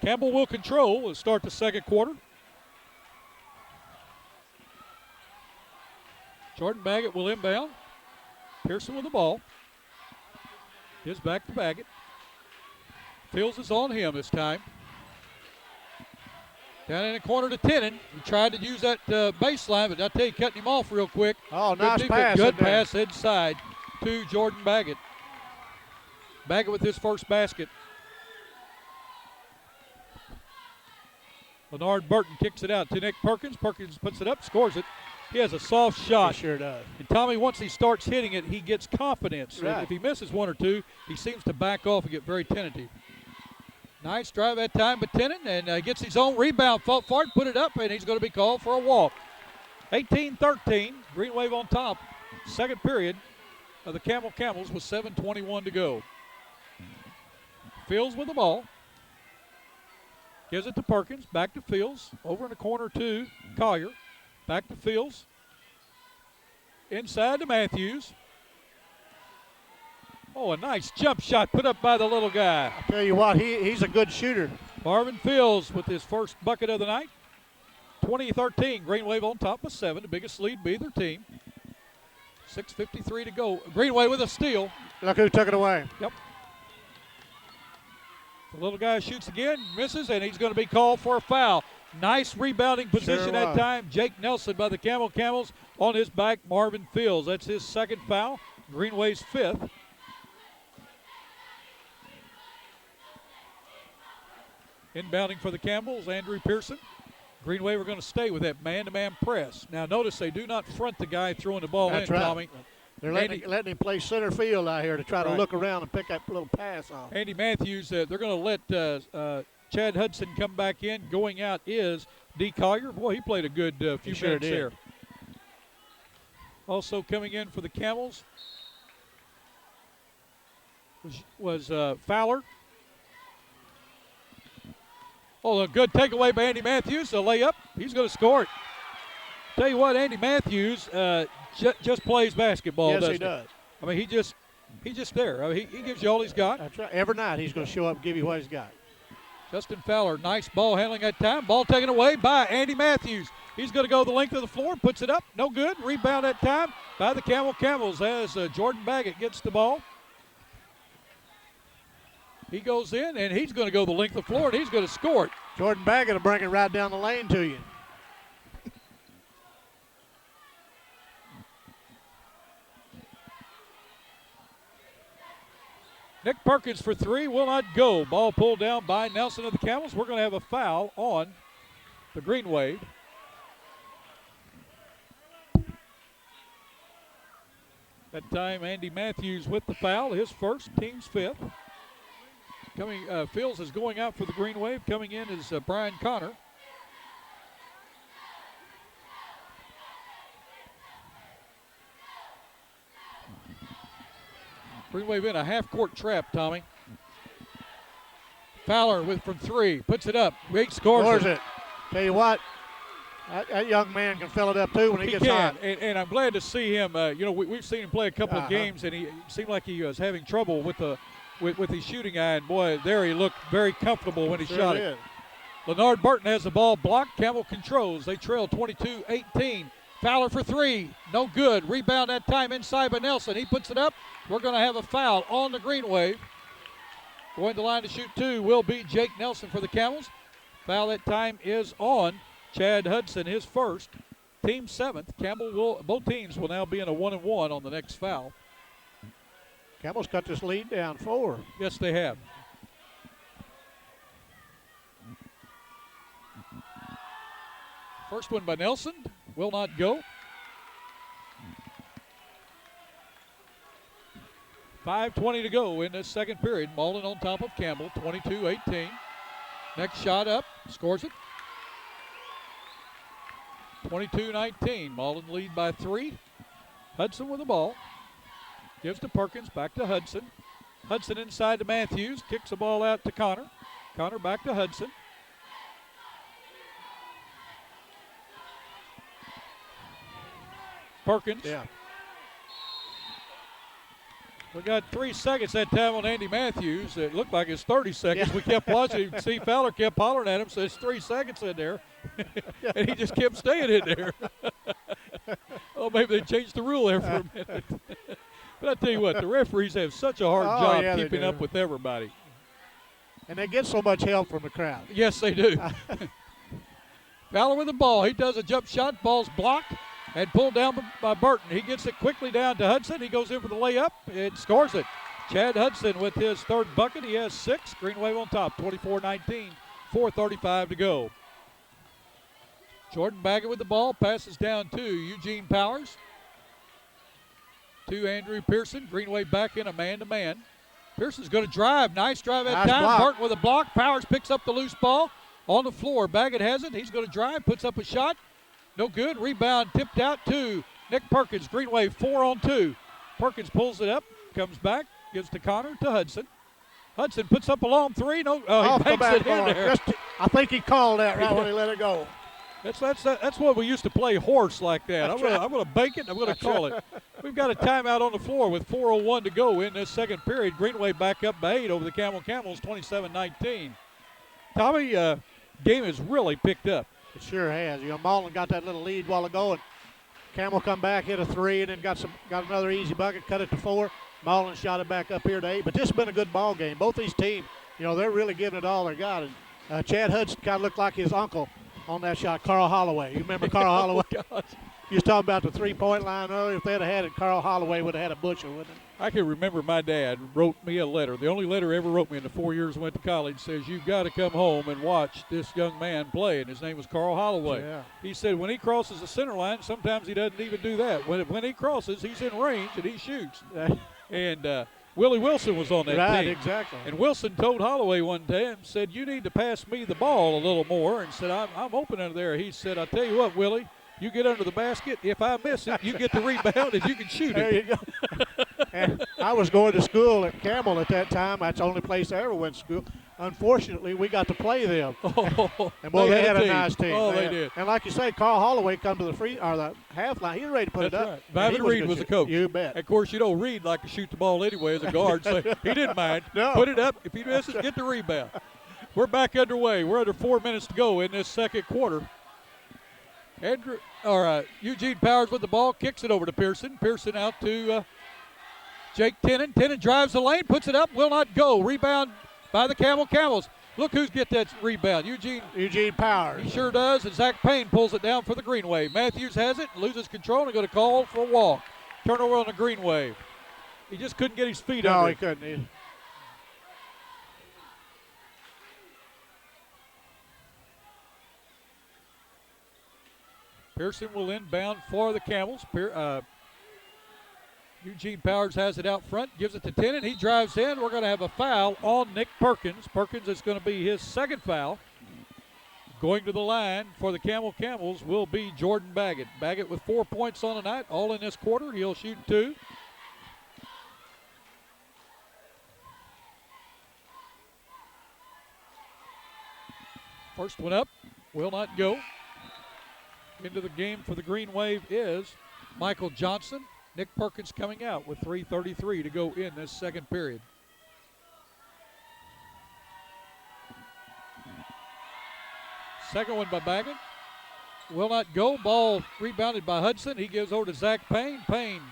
Campbell will control and start the second quarter. Jordan Baggett will inbound. Pearson with the ball. His back to Baggett. Fields is on him this time. Down in the corner to Tennant. He tried to use that baseline, but I tell you, cutting him off real quick. Oh, nice pass. Good pass inside to Jordan Baggett. Baggett with his first basket. Leonard Burton kicks it out to Nick Perkins. Perkins puts it up, scores it. He has a soft shot. He sure does. And Tommy, once he starts hitting it, he gets confidence. Right. If he misses 1 or 2, he seems to back off and get very tentative. Nice drive that time by Tennant, and gets his own rebound. Fought for it, put it up, and he's going to be called for a walk. 18-13, Green Wave on top. Second period of the Camels with 7:21 to go. Fields with the ball. Gives it to Perkins, back to Fields, over in the corner to Collier, back to Fields, inside to Matthews. Oh, a nice jump shot put up by the little guy. I tell you what, he's a good shooter. Marvin Fields with his first bucket of the night. 20-13, Green Wave on top with 7, the biggest lead by either team. 6:53 to go. Green Wave with a steal. Look who took it away. Yep. The little guy shoots again, misses, and he's going to be called for a foul. Nice rebounding position that time. Jake Nelson by the Camels on his back. Marvin Fields. That's his second foul. Green Wave's 5th. Inbounding for the Campbells, Andrew Pearson. Green Wave are going to stay with that man-to-man press. Now notice they do not front the guy throwing the ball in, Tommy. They're letting him play center field out here to try to look around and pick that little pass off. Andy Matthews, they're going to let Chad Hudson come back in. Going out is D. Collier. Boy, he played a good few minutes there. Also coming in for the Camels was Fowler. Oh, a good takeaway by Andy Matthews. A layup. He's going to score it. Tell you what, Andy Matthews just plays basketball. Yes, doesn't he does. I mean, he's just there. I mean, he gives you all he's got. That's right. Every night he's going to show up and give you what he's got. Justin Fowler, nice ball handling that time. Ball taken away by Andy Matthews. He's going to go the length of the floor, puts it up, no good. Rebound that time by the Camels as Jordan Baggett gets the ball. He goes in, and he's going to go the length of the floor, and he's going to score it. Jordan Baggett will bring it right down the lane to you. Nick Perkins for three will not go. Ball pulled down by Nelson of the Camels. We're going to have a foul on the Green Wave. That time, Andy Matthews with the foul, his first, team's fifth. Fields is going out for the Green Wave. Coming in is Brian Connor. Green Wave in a half-court trap, Tommy. Fowler from three, puts it up. Wade scores it. Tell you what, that young man can fill it up too when he gets hot. And I'm glad to see him. We've seen him play a couple of games, and he seemed like he was having trouble with his shooting eye. And boy, there he looked very comfortable when he shot it. Leonard Burton has the ball blocked. Campbell controls. They trail 22-18. Fowler for three, no good. Rebound that time inside by Nelson. He puts it up. We're going to have a foul on the Green Wave. Going to the line to shoot two will be Jake Nelson for the Camels. Foul that time is on Chad Hudson, his first, team seventh. Both teams will now be in a 1-and-1 on the next foul. Camels cut this lead down 4. Yes, they have. First one by Nelson will not go. 5:20 to go in this second period. Malden on top of Campbell, 22-18. Next shot up, scores it. 22-19. Malden lead by 3. Hudson with the ball. Gives to Perkins, back to Hudson. Hudson inside to Matthews, kicks the ball out to Connor. Connor back to Hudson. Perkins. Yeah. We got 3 seconds that time on Andy Matthews. It looked like it's 30 seconds. Yeah. We kept watching. Steve Fowler kept hollering at him, so it's 3 seconds in there. And he just kept staying in there. Oh, maybe they changed the rule there for a minute. But I tell you what, the referees have such a hard job keeping up with everybody. And they get so much help from the crowd. Yes, they do. Fowler with the ball. He does a jump shot. Ball's blocked and pulled down by Burton. He gets it quickly down to Hudson. He goes in for the layup and scores it. Chad Hudson with his third bucket. He has 6. Green Wave on top, 24-19, 4:35 to go. Jordan Baggett with the ball, passes down to Eugene Powers. To Andrew Pearson. Green Wave back in a man-to-man. Pearson's going to drive. Nice drive that time. Block. Burton with a block. Powers picks up the loose ball on the floor. Baggett has it. He's going to drive, puts up a shot. No good. Rebound tipped out to Nick Perkins. Green Wave 4 on 2. Perkins pulls it up, comes back, gives to Connor, to Hudson. Hudson puts up a long 3. No, he banks it in there. I think he called that right when he let it go. That's what we used to play horse like that. I'm going to bank it. I'm going to call it. We've got a timeout on the floor with 4:01 to go in this second period. Green Wave back up by 8 over the Camels, 27-19. Tommy, game has really picked up. It sure has. Malden got that little lead a while ago, and Campbell come back, hit a 3, and then got another easy bucket, cut it to 4. Malden shot it back up here to 8. But this has been a good ball game. Both these teams, they're really giving it all they got. And Chad Hudson kind of looked like his uncle on that shot, Carl Holloway. You remember Carl Holloway? You was talking about the 3-point line earlier. If they'd have had it, Carl Holloway would have had a bushel, wouldn't it? I can remember my dad wrote me a letter. The only letter he ever wrote me in the 4 years I went to college says, "You've got to come home and watch this young man play." And his name was Carl Holloway. Yeah. He said when he crosses the center line, sometimes he doesn't even do that. When he crosses, he's in range and he shoots. And Willie Wilson was on that team. Right, exactly. And Wilson told Holloway one day and said, "You need to pass me the ball a little more." And said, I'm open under there. He said, "I'll tell you what, Willie, you get under the basket. If I miss it, you get the rebound and you can shoot there it." There you go. And I was going to school at Campbell at that time. That's the only place I ever went to school. Unfortunately, we got to play them. And boy, they had a nice team. Oh, they did. And like you say, Carl Holloway come to the half line. He was ready to put it up. Right. Bobby Reed was the coach. You bet. Of course, Reed liked to shoot the ball anyway as a guard, so he didn't mind. No. Put it up. If he misses, get the rebound. We're back underway. We're under 4 minutes to go in this second quarter. Eugene Powers with the ball, kicks it over to Pearson. Pearson out to Jake Tennant. Tennant drives the lane, puts it up, will not go. Rebound by the Camels. Look who's get that rebound. Eugene Powers. He sure does, and Zach Payne pulls it down for the Green Wave. Matthews has it, loses control, and going to call for a walk. Turnover on the Green Wave. He just couldn't get his feet under. No, he couldn't. Pearson will inbound for the Camels. Eugene Powers has it out front, gives it to Tennant. He drives in. We're going to have a foul on Nick Perkins. Perkins is going to be his second foul. Going to the line for the Camels will be Jordan Baggett. Baggett with 4 points on the night, all in this quarter. He'll shoot 2. First one up, will not go. Into the game for the Green Wave is Michael Johnson. Nick Perkins coming out with 3:33 to go in this second period. Second one by Baggett. Will not go. Ball rebounded by Hudson. He gives over to Zach Payne. Payne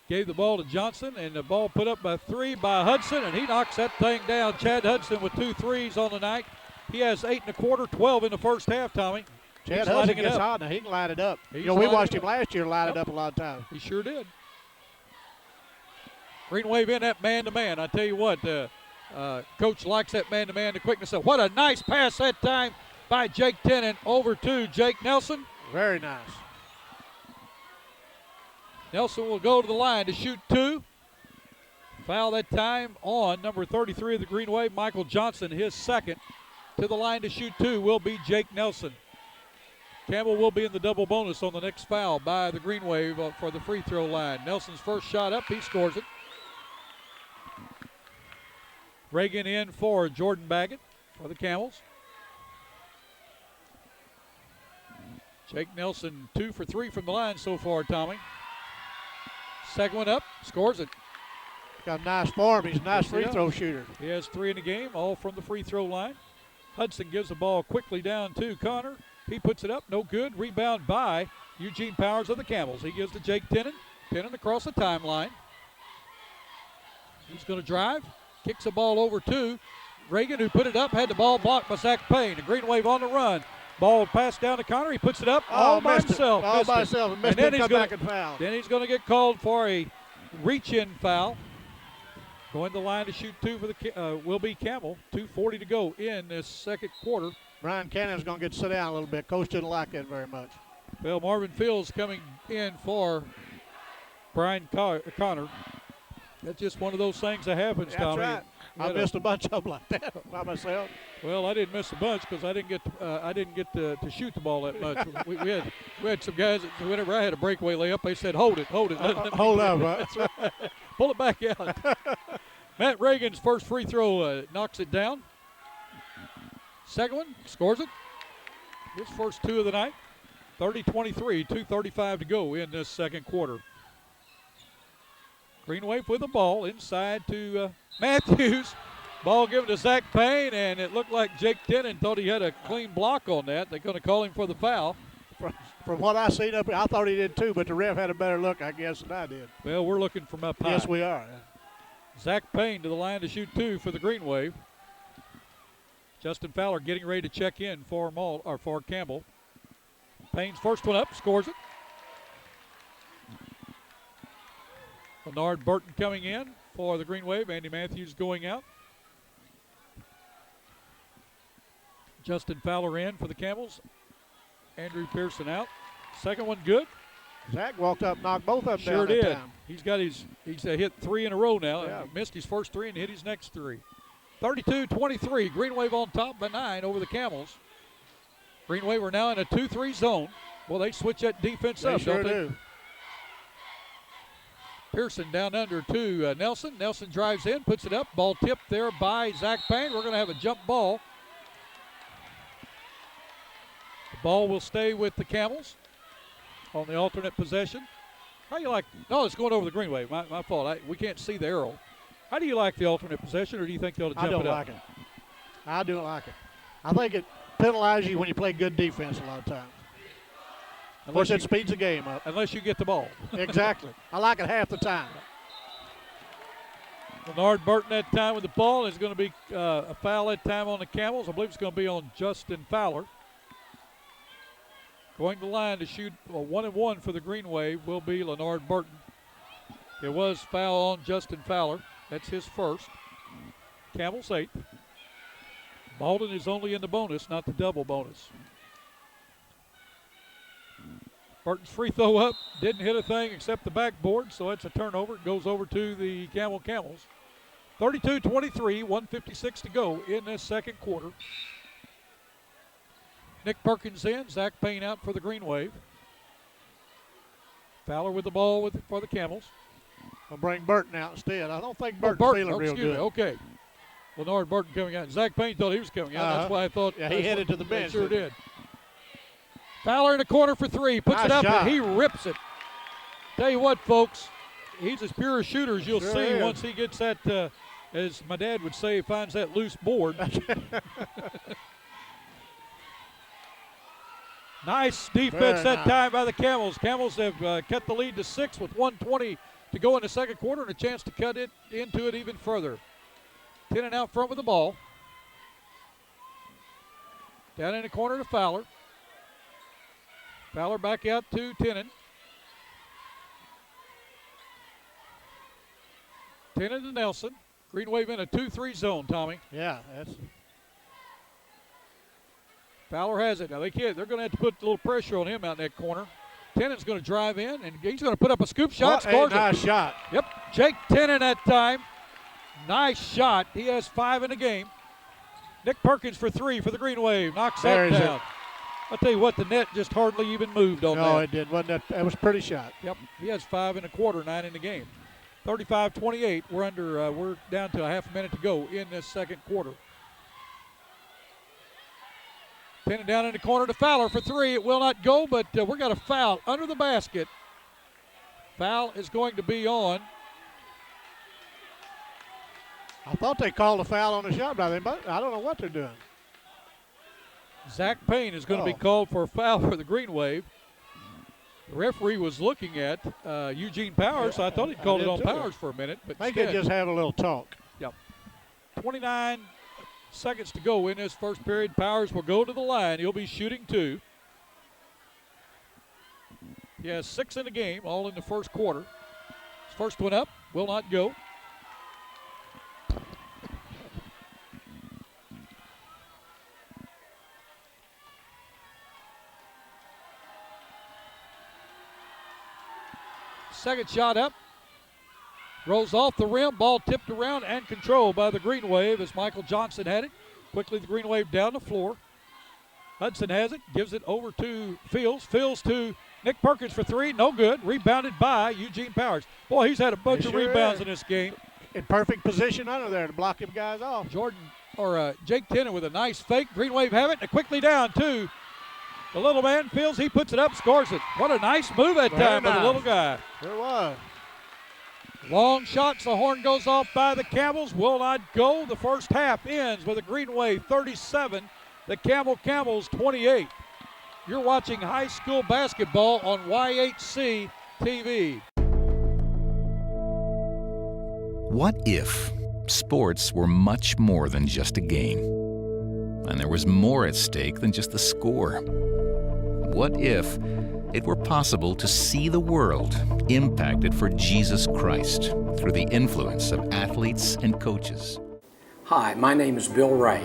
gave the ball to Johnson, and the ball put up by 3 by Hudson, and he knocks that thing down. Chad Hudson with 2 threes on the night. He has 8 1/4, 12 in the first half, Tommy. Chad Hudson gets hot now. He can light it up. We watched him last year light it up a lot of times. He sure did. Green Wave in that man-to-man. I tell you what, Coach likes that man-to-man, the quickness. What a nice pass that time by Jake Tennant over to Jake Nelson. Very nice. Nelson will go to the line to shoot 2. Foul that time on number 33 of the Green Wave, Michael Johnson, his second. To the line to shoot 2 will be Jake Nelson. Campbell will be in the double bonus on the next foul by the Green Wave for the free throw line. Nelson's first shot up, he scores it. Reagan in for Jordan Baggett for the Camels. Jake Nelson 2 for 3 from the line so far, Tommy. Second one up, scores it. Got a nice form. He's a nice free throw shooter. He has 3 in the game, all from the free throw line. Hudson gives the ball quickly down to Connor. He puts it up, no good. Rebound by Eugene Powers of the Camels. He gives to Jake Tennant. Tennant across the timeline. He's going to drive. Kicks the ball over to Reagan, who put it up, had the ball blocked by Zach Payne. The Green Wave on the run. Ball passed down to Connor. He puts it up all by himself. All by himself. And then he's back and foul. Then he's going to get called for a reach-in foul. Going to the line to shoot 2 for the will be Campbell. 2:40 to go in this second quarter. Brian Cannon's going to get to sit down a little bit. Coach didn't like that very much. Well, Marvin Fields coming in for Brian Connor. That's just one of those things that happens, That's Tommy. Right. I missed a bunch of them like that by myself. Well, I didn't miss a bunch because I didn't get to shoot the ball that much. we had some guys that whenever I had a breakaway layup, they said, hold it. Hold up, right? That's right. Pull it back out. Matt Reagan's first free throw knocks it down. Second one, scores it. His first 2 of the night. 30-23, 2:35 to go in this second quarter. Green Wave with the ball inside to Matthews. Ball given to Zach Payne, and it looked like Jake Tennant thought he had a clean block on that. They're going to call him for the foul. From what I seen up here, I thought he did too, but the ref had a better look, I guess, than I did. Well, we're looking from up high. Yes, we are. Zach Payne to the line to shoot 2 for the Green Wave. Justin Fowler getting ready to check in for Campbell. Payne's first one up, scores it. Bernard Burton coming in for the Green Wave. Andy Matthews going out. Justin Fowler in for the Camels. Andrew Pearson out. Second one good. Zach walked up, knocked both of them sure down did. that time. He's hit 3 in a row now. Yeah. He missed his first 3 and hit his next 3. 32-23. Green Wave on top by 9 over the Camels. Green Wave are now in a 2-3 zone. Well, they switch that defense up, sure don't they? do. Pearson down under to Nelson. Nelson drives in, puts it up. Ball tipped there by Zach Payne. We're going to have a jump ball. The ball will stay with the Camels on the alternate possession. How do you like? No, it's going over the Green Wave. My fault. We can't see the arrow. How do you like the alternate possession, or do you think they'll jump it up? I don't like it. I do like it. I think penalize you when you play good defense a lot of times. Of course, it speeds the game up. Unless you get the ball. Exactly. I like it half the time. Leonard Burton that time with the ball. Is going to be a foul that time on the Camels. I believe it's going to be on Justin Fowler. Going to the line to shoot a 1-and-1 for the Green Wave will be Leonard Burton. It was foul on Justin Fowler. That's his first. Camels 8. Malden is only in the bonus, not the double bonus. Burton's free throw up. Didn't hit a thing except the backboard, so it's a turnover. It goes over to the Camels. 32-23, 1:56 to go in this second quarter. Nick Perkins in, Zach Payne out for the Green Wave. Fowler with the ball for the Camels. I'll bring Burton out instead. I don't think Burton's feeling real good. Me, okay. Leonard Burton coming out. Zach Payne thought he was coming out. That's why I thought. Yeah, he headed to the bench. Sure did. Fowler in the corner for three. Puts it up and he rips it. Tell you what, folks, he's as pure a shooter as you'll see once he gets that, as my dad would say, finds that loose board. Nice defense that time by the Camels. Camels have cut the lead to 6 with 1:20 to go in the second quarter and a chance to cut it into it even further. Tennant out front with the ball. Down in the corner to Fowler. Fowler back out to Tennant. Tennant to Nelson. Green Wave in a 2-3 zone, Tommy. Yeah, that's. Fowler has it. Now they're going to have to put a little pressure on him out in that corner. Tennant's going to drive in, and he's going to put up a scoop shot. Scores nice shot. Yep, Jake Tennant that time. Nice shot. He has 5 in the game. Nick Perkins for 3 for the Green Wave. Knocks that down. I'll tell you what, the net just hardly even moved on that. No, it did. Wasn't that was a pretty shot. Yep, he has 5 in a quarter, 9 in the game. 35-28. We're down to a half a minute to go in this second quarter. Tennant down in the corner to Fowler for 3. It will not go, but we got a foul under the basket. Foul is going to be on. I thought they called a foul on the shot by them, but I don't know what they're doing. Zach Payne is going to be called for a foul for the Green Wave. The referee was looking at Eugene Powers, so I thought he'd called it on Powers for a minute. But I think they just have a little talk. Yep. 29 seconds to go in this first period. Powers will go to the line. He'll be shooting 2. He has 6 in the game, all in the first quarter. His first one up, will not go. Second shot up. Rolls off the rim. Ball tipped around and controlled by the Green Wave as Michael Johnson had it. Quickly the Green Wave down the floor. Hudson has it. Gives it over to Fields. Fields to Nick Perkins for 3. No good. Rebounded by Eugene Powers. Boy, he's had a bunch of rebounds in this game. In perfect position under there to block him guys off. Jake Tennant with a nice fake. Green Wave have it. And quickly down to the little man. Fields. He puts it up. Scores it. What a nice move that time by the little guy. Sure was. Long shots. The horn goes off by the Camels. Will not go. The first half ends with a Green Wave 37. The Camels 28. You're watching high school basketball on YHC TV. What if sports were much more than just a game? And there was more at stake than just the score? What if it were possible to see the world impacted for Jesus Christ through the influence of athletes and coaches? Hi, my name is Bill Ray.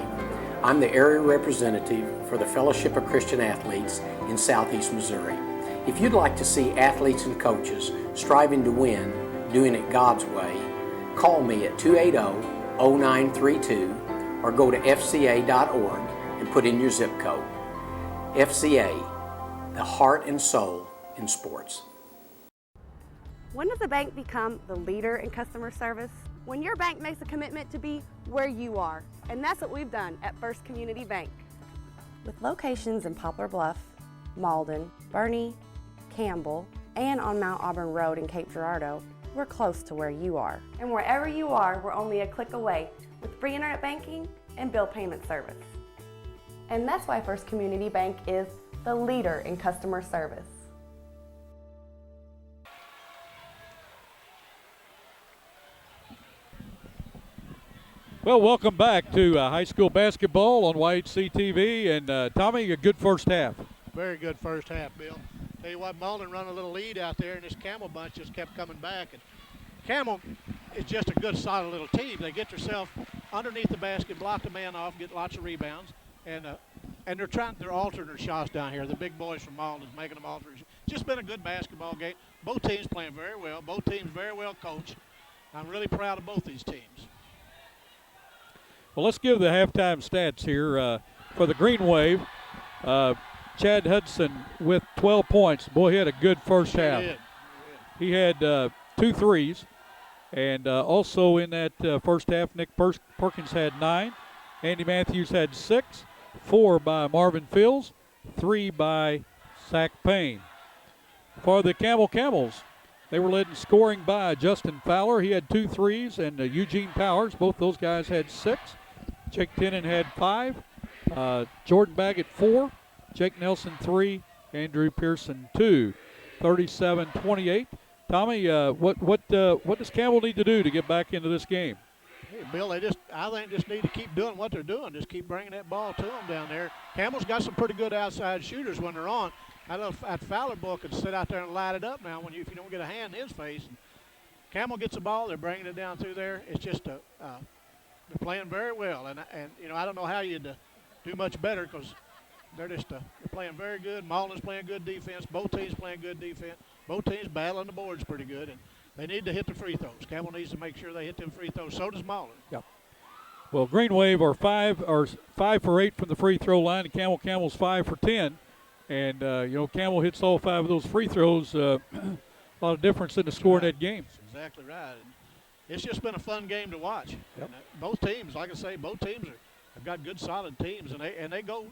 I'm the area representative for the Fellowship of Christian Athletes in Southeast Missouri. If you'd like to see athletes and coaches striving to win, doing it God's way, call me at 280-0932 or go to fca.org and put in your zip code. FCA, the heart and soul in sports. When does a bank become the leader in customer service? When your bank makes a commitment to be where you are. And that's what we've done at First Community Bank. With locations in Poplar Bluff, Malden, Bernie, Campbell, and on Mount Auburn Road in Cape Girardeau, we're close to where you are. And wherever you are, we're only a click away with free internet banking and bill payment service. And that's why First Community Bank is the leader in customer service. Well, welcome back to high school basketball on YHC TV. And Tommy, a good first half. Very good first half, Bill. Tell you what, Malden run a little lead out there, and this Campbell bunch just kept coming back. And Campbell is just a good, solid little team. They get themselves underneath the basket, block the man off, get lots of rebounds, and they're altering their shots down here. The big boys from Malden is making them alter. It's just been a good basketball game. Both teams playing very well. Both teams very well coached. I'm really proud of both these teams. Well, let's give the halftime stats here for the Green Wave. Chad Hudson with 12 points. Boy, he had a good first half. He had 2 threes. And also in that first half, Nick Perkins had 9. Andy Matthews had 6. 4 by Marvin Fields. 3 by Zach Payne. For the Camels, they were led in scoring by Justin Fowler. He had 2 threes. And Eugene Powers, both those guys had 6. Jake Tennant had 5. Jordan Baggett 4. Jake Nelson 3. Andrew Pearson 2. 37-28. Tommy, what does Campbell need to do to get back into this game? Hey, Bill, I think just need to keep doing what they're doing. Just keep bringing that ball to them down there. Campbell's got some pretty good outside shooters when they're on. I know that Fowler boy could sit out there and light it up now if you don't get a hand in his face. And Campbell gets the ball, they're bringing it down through there. It's just they're playing very well, and I don't know how you'd do much better because they're playing very good. Malden's playing good defense. Both teams playing good defense. Both teams battling the boards pretty good, and they need to hit the free throws. Campbell needs to make sure they hit them free throws. So does Malden. Yep. Well, Green Wave are 5 for 8 from the free throw line, and Campbell's 5 for 10, and Campbell hits all 5 of those free throws. A lot of difference in the score in that game. That's exactly right. And it's just been a fun game to watch. Yep. And both teams, like I say, both teams have got good, solid teams, and they go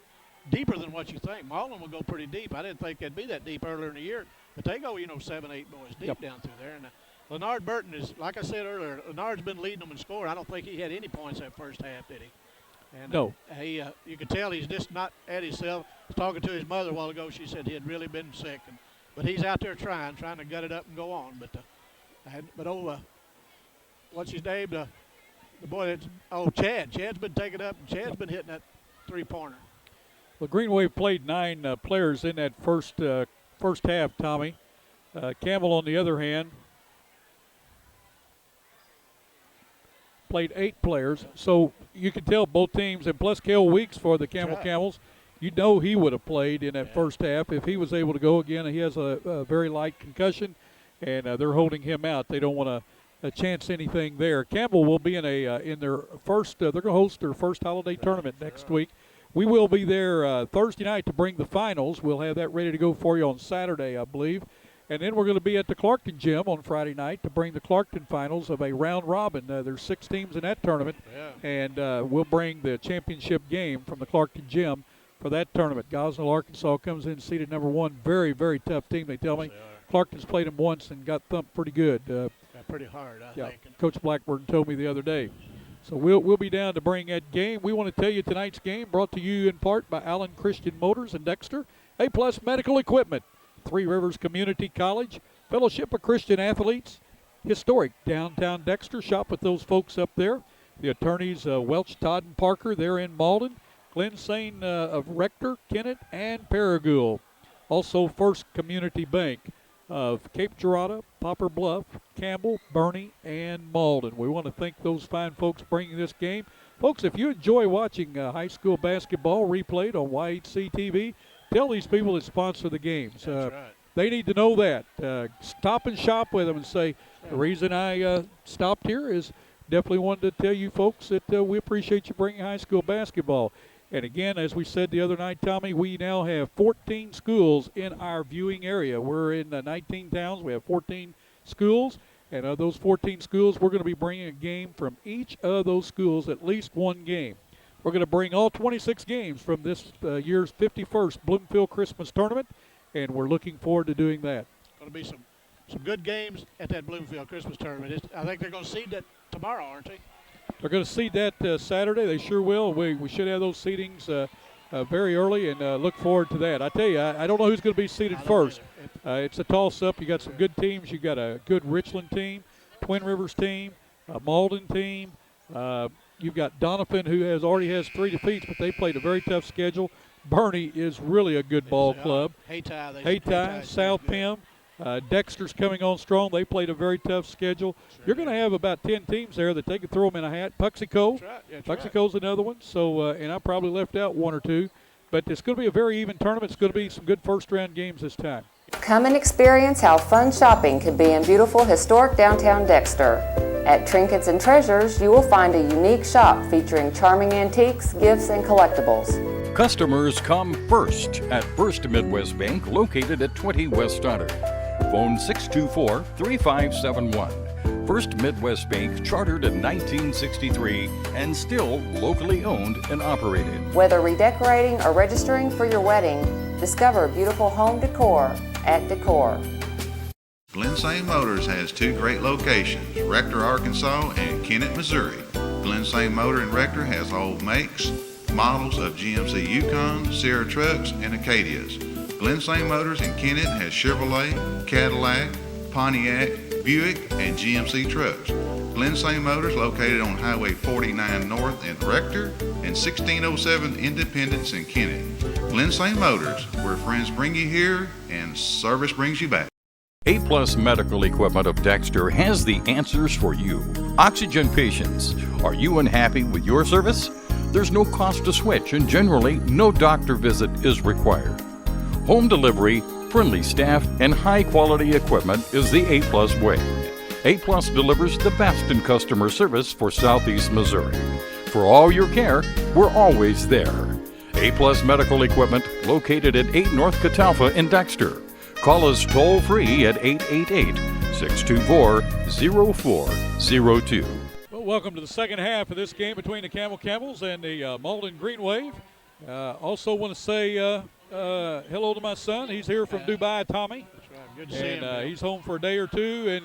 deeper than what you think. Malden will go pretty deep. I didn't think they'd be that deep earlier in the year, but they go, 7, 8 boys deep down through there. And Leonard Burton is, like I said earlier, Leonard's been leading them in scoring. I don't think he had any points that first half, did he? And, no. You can tell he's just not at himself. I was talking to his mother a while ago. She said he had really been sick, but he's out there trying to gut it up and go on. What's his name? The boy Chad. Chad's been taking up, and Chad's been hitting that three-pointer. Well, Green Wave played 9 players in that first half, Tommy. Campbell, on the other hand, played 8 players. So you can tell both teams, and plus Cale Weeks for the Camels, he would have played in that first half if he was able to go again. He has a very light concussion, and they're holding him out. They don't want to chance anything there. Campbell will be in their first. They're going to host their first holiday tournament next week. We will be there Thursday night to bring the finals. We'll have that ready to go for you on Saturday, I believe. And then we're going to be at the Clarkton Gym on Friday night to bring the Clarkton finals of a round robin. There's 6 teams in that tournament, and we'll bring the championship game from the Clarkton Gym for that tournament. Gosnell, Arkansas comes in seeded number 1. Very, very tough team, they tell me. Clarkton's played them once and got thumped pretty good. Pretty hard, I think. Coach Blackburn told me the other day. So we'll be down to bring that game. We want to tell you tonight's game brought to you in part by Allen Christian Motors in Dexter, A-Plus Medical Equipment, Three Rivers Community College, Fellowship of Christian Athletes, historic downtown Dexter. Shop with those folks up there. The attorneys Welch, Todd, and Parker, they're in Malden. Glenn Sane of Rector, Kennett, and Paragould. Also First Community Bank of Cape Girardeau, Poplar Bluff, Campbell, Bernie, and Malden. We want to thank those fine folks bringing this game. Folks, if you enjoy watching high school basketball replayed on YHC TV, tell these people that sponsor the games. That's right. They need to know that. Stop and shop with them and say, the reason I stopped here is definitely wanted to tell you folks that we appreciate you bringing high school basketball. And again, as we said the other night, Tommy, we now have 14 schools in our viewing area. We're in 19 towns. We have 14 schools. And of those 14 schools, we're going to be bringing a game from each of those schools, at least one game. We're going to bring all 26 games from this year's 51st Bloomfield Christmas Tournament, and we're looking forward to doing that. Going to be some good games at that Bloomfield Christmas Tournament. I think they're going to seed that tomorrow, aren't they? They're going to seed that Saturday. They sure will. We should have those seedings very early, and look forward to that. I tell you, I don't know who's going to be seated first. It's a toss-up. You got some good teams. You got a good Richland team, Twin Rivers team, a Malden team. You've got Doniphan, who already has 3 defeats, but they played a very tough schedule. Bernie is really a good ball club. Hayti, South Pim. Dexter's coming on strong. They played a very tough schedule. You're going to have about 10 teams there that they can throw them in a hat. Puxico. Puxico's another one. So, and I probably left out 1 or 2. But it's going to be a very even tournament. It's going to be some good first-round games this time. Come and experience how fun shopping can be in beautiful historic downtown Dexter. At Trinkets and Treasures, you will find a unique shop featuring charming antiques, gifts, and collectibles. Customers come first at First Midwest Bank, located at 20 West Stoddard. Phone 624-3571. First Midwest Bank, chartered in 1963 and still locally owned and operated. Whether redecorating or registering for your wedding, discover beautiful home decor at Decor. Glen St. Motors has 2 great locations, Rector, Arkansas and Kennett, Missouri. Glen St. Motor in Rector has all makes, models of GMC Yukon, Sierra trucks, and Acadias. Glen St. Motors in Kennett has Chevrolet, Cadillac, Pontiac, Buick, and GMC trucks. Glen St. Motors located on Highway 49 North in Rector and 1607 Independence in Kennett. Glen St. Motors, where friends bring you here and service brings you back. A-Plus Medical Equipment of Dexter has the answers for you. Oxygen patients, are you unhappy with your service? There's no cost to switch, and generally, no doctor visit is required. Home delivery, friendly staff, and high-quality equipment is the A-Plus way. A-Plus delivers the best in customer service for Southeast Missouri. For all your care, we're always there. A-Plus Medical Equipment, located at 8 North Catalpa in Dexter. Call us toll-free at 888-624-0402. Well, welcome to the second half of this game between the Camels and the Malden Green Wave. Also want to say hello to my son. He's here from Dubai, Tommy. That's right. Good to see him. And he's home for a day or two, and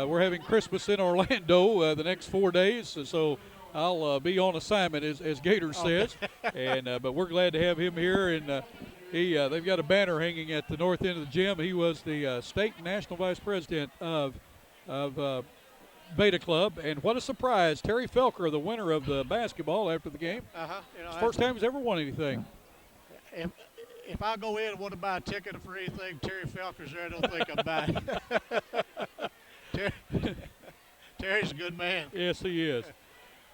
we're having Christmas in Orlando the next 4 days. So I'll be on assignment, as Gator says. And but we're glad to have him here. And they've got a banner hanging at the north end of the gym. He was the state and national vice president of Beta Club, and what a surprise! Terry Felker, the winner of the basketball after the game. It's the first time he's ever won anything. If I go in and want to buy a ticket for anything, Terry Felker's there. I don't think I'm buying. Terry's a good man. Yes, he is.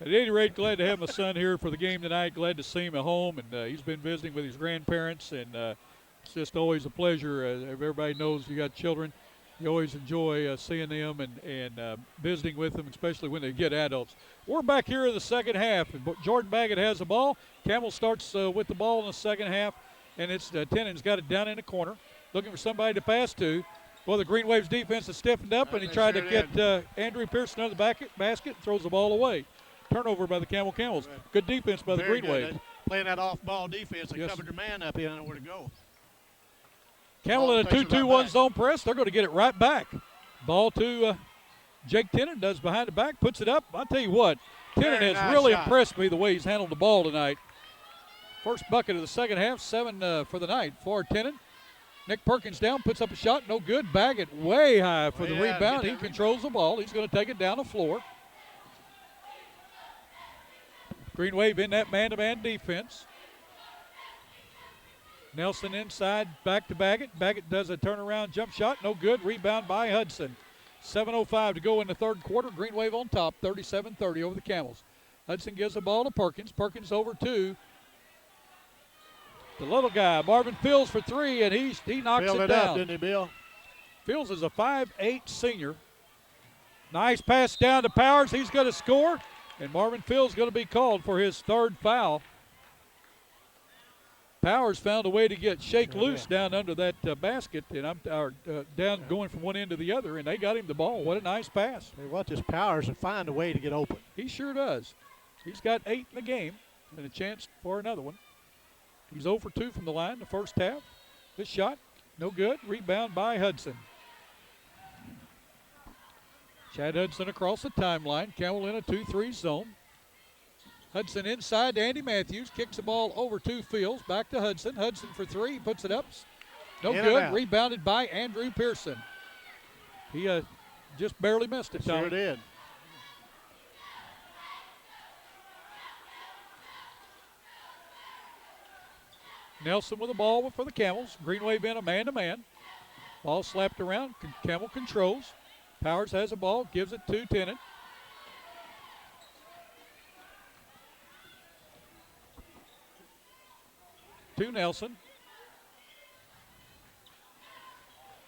At any rate, glad to have my son here for the game tonight. Glad to see him at home, and he's been visiting with his grandparents, and it's just always a pleasure. Everybody knows you got children. You always enjoy seeing them and visiting with them, especially when they get adults. We're back here in the second half. Jordan Baggett has the ball. Campbell starts with the ball in the second half, and it's Tennant's got it down in the corner, looking for somebody to pass to. Well, the Green Waves defense has stiffened up, and he tried to get Andrew Pearson under the basket and throws the ball away. Turnover by the Camels. Good defense by the Green Waves. Playing that off-ball defense, they covered their man up. He didn't know where to go. Campbell in a 2-2-1 zone press. They're going to get it right back. Ball to Jake Tennant, does behind the back, puts it up. I'll tell you what, Tennant has really impressed me the way he's handled the ball tonight. First bucket of the second half, 7 for the night for Tennant. Nick Perkins down, puts up a shot, no good. Baggett way high for the rebound. He controls the ball. He's going to take it down the floor. Green Wave in that man-to-man defense. Nelson inside, back to Baggett. Baggett does a turnaround jump shot, no good. Rebound by Hudson. 7:05 to go in the third quarter. Green Wave on top, 37-30 over the Camels. Hudson gives the ball to Perkins. Perkins over to the little guy, Marvin Fields for 3, and he knocks it down. Up, didn't he, Bill? Fields is a 5'8" senior. Nice pass down to Powers. He's going to score, and Marvin Fields going to be called for his third foul. Powers found a way to shake loose down under that basket, and down going from one end to the other, and they got him the ball. What a nice pass. Hey, watch this Powers and find a way to get open. He sure does. He's got 8 in the game and a chance for another one. He's 0 for 2 from the line the first half. This shot, no good. Rebound by Hudson. Chad Hudson across the timeline. Campbell in a 2-3 zone. Hudson inside to Andy Matthews. Kicks the ball over to Fields. Back to Hudson. Hudson for three. Puts it up. No good. Rebounded by Andrew Pearson. He just barely missed it, Tom. Sure did. Nelson with the ball for the Camels. Green Wave in a man-to-man. Ball slapped around. Campbell controls. Powers has the ball. Gives it to Tennant. To Nelson.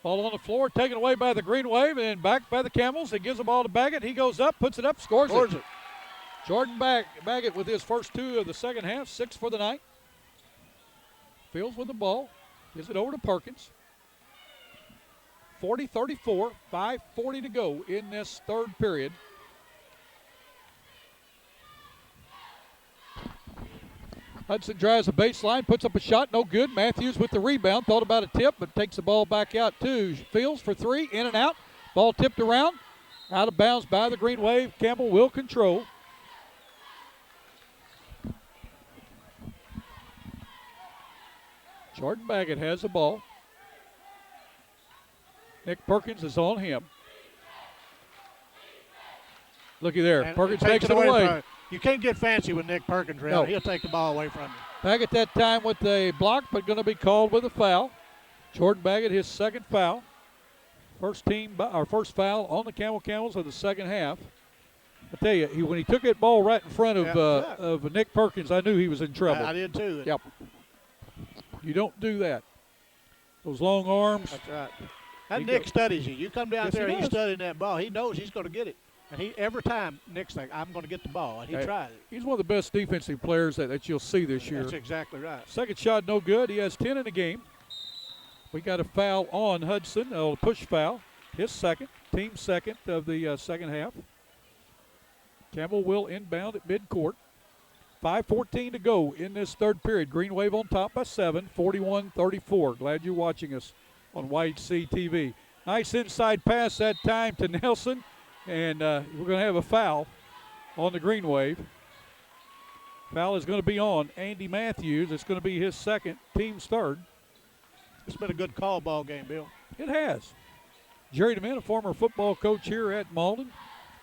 Ball on the floor, taken away by the Green Wave, and back by the Camels. It gives the ball to Baggett. He goes up, puts it up, scores it. Jordan Baggett with his first two of the second half, 6 for the night. Fields with the ball, gives it over to Perkins. 40-34, 5:40 to go in this third period. Hudson drives the baseline, puts up a shot, no good. Matthews with the rebound, thought about a tip, but takes the ball back out to Fields for three, in and out. Ball tipped around, out of bounds by the Green Wave. Campbell will control. Jordan Baggett has the ball. Nick Perkins is on him. Looky there, And Perkins takes it away. You can't get fancy with Nick Perkins around. No. He'll take the ball away from you. Baggett that time with a block, but going to be called with a foul. Jordan Baggett, his second foul. First foul on the Camels of the second half. I tell you, when he took that ball right in front of Nick Perkins, I knew he was in trouble. I did too. Yep. You don't do that. Those long arms. That's right. That Nick studies you. You come down there, he's does. studying that ball. He knows he's going to get it. And every time Nick's like, I'm going to get the ball, and he tries it. He's one of the best defensive players that you'll see this year. That's exactly right. Second shot, no good. He has 10 in the game. We got a foul on Hudson, a push foul. His second, team second of the second half. Campbell will inbound at midcourt. 5:14 to go in this third period. Green Wave on top by 7, 41-34. Glad you're watching us on YHC TV. Nice inside pass that time to Nelson. And we're going to have a foul on the Green Wave. Foul is going to be on Andy Matthews. It's going to be his second, team's third. It's been a good call ball game, Bill. It has. Jerry DeMint, a former football coach here at Malden.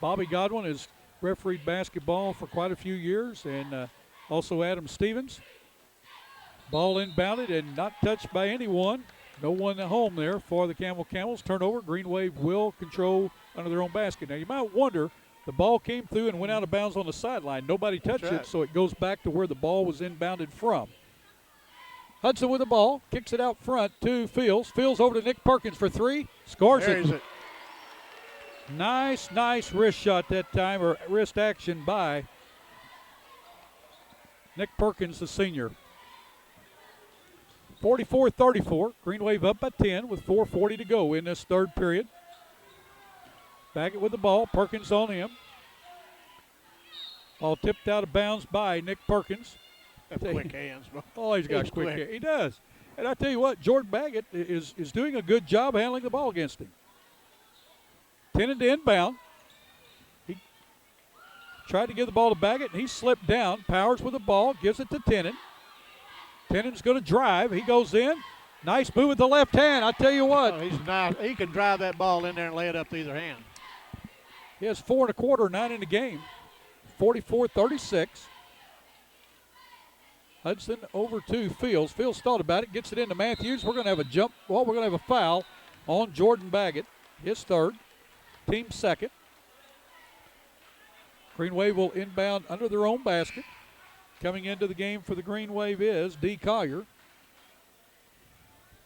Bobby Godwin has refereed basketball for quite a few years, and also Adam Stevens. Ball inbounded and not touched by anyone. No one at home there for the Camels. Turnover. Green Wave will control under their own basket. Now, you might wonder, the ball came through and went out of bounds on the sideline. Nobody touched it, so it goes back to where the ball was inbounded from. Hudson with the ball, kicks it out front to Fields. Fields over to Nick Perkins for three. Scores it. Nice wrist shot that time, or wrist action by Nick Perkins, the senior. 44-34. Green Wave up by 10 with 4:40 to go in this third period. Baggett with the ball. Perkins on him. Ball tipped out of bounds by Nick Perkins. Quick hands, bro. Oh, he's got quick hands. He does. And I tell you what, Jordan Baggett is doing a good job handling the ball against him. Tennant to inbound. He tried to give the ball to Baggett, and he slipped down. Powers with the ball, gives it to Tennant. Tennant's going to drive. He goes in. Nice move with the left hand. I tell you what. Oh, he's nice. He can drive that ball in there and lay it up to either hand. He has 4 1/4, 9 in the game. 44-36. Hudson over to Fields. Fields thought about it, gets it into Matthews. We're going to have a jump. Well, we're going to have a foul on Jordan Baggett. His third, team second. Green Wave will inbound under their own basket. Coming into the game for the Green Wave is D. Collier.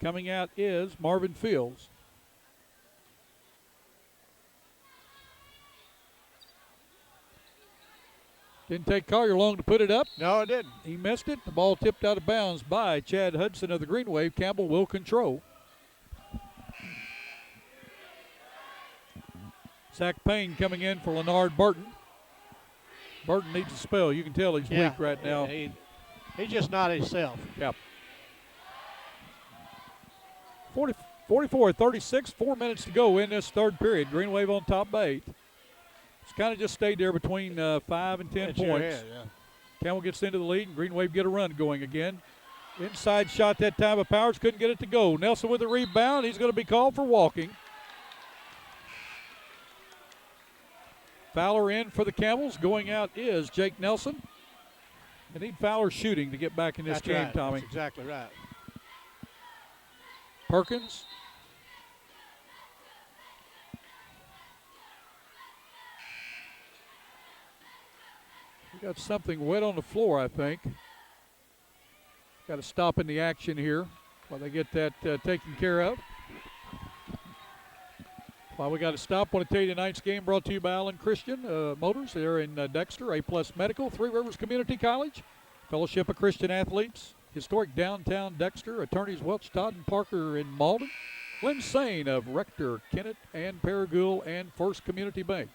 Coming out is Marvin Fields. Didn't take Collier long to put it up. No, it didn't. He missed it. The ball tipped out of bounds by Chad Hudson of the Green Wave. Campbell will control. Zach Payne coming in for Leonard Burton. Burton needs a spell. You can tell he's weak right now. He's just not himself. Yep. 44-36, 4 minutes to go in this third period. Green Wave on top by 8. It's kind of just stayed there between 5 and 10 points. Sure is, Campbell gets into the lead, and Green Wave get a run going again. Inside shot that time of Powers, couldn't get it to go. Nelson with the rebound. He's going to be called for walking. Fowler in for the Camels. Going out is Jake Nelson. They need Fowler shooting to get back in this game, right. Tommy. That's exactly right. Perkins. We got something wet on the floor, I think. Got to stop in the action here while they get that taken care of. While we got to stop, want to tell you tonight's game brought to you by Allen Christian Motors. They're in Dexter, A-Plus Medical, Three Rivers Community College, Fellowship of Christian Athletes, historic downtown Dexter, attorneys Welch, Todd, and Parker in Malden, Glenn Sane of Rector, Kennett, and Paragould, and First Community Bank.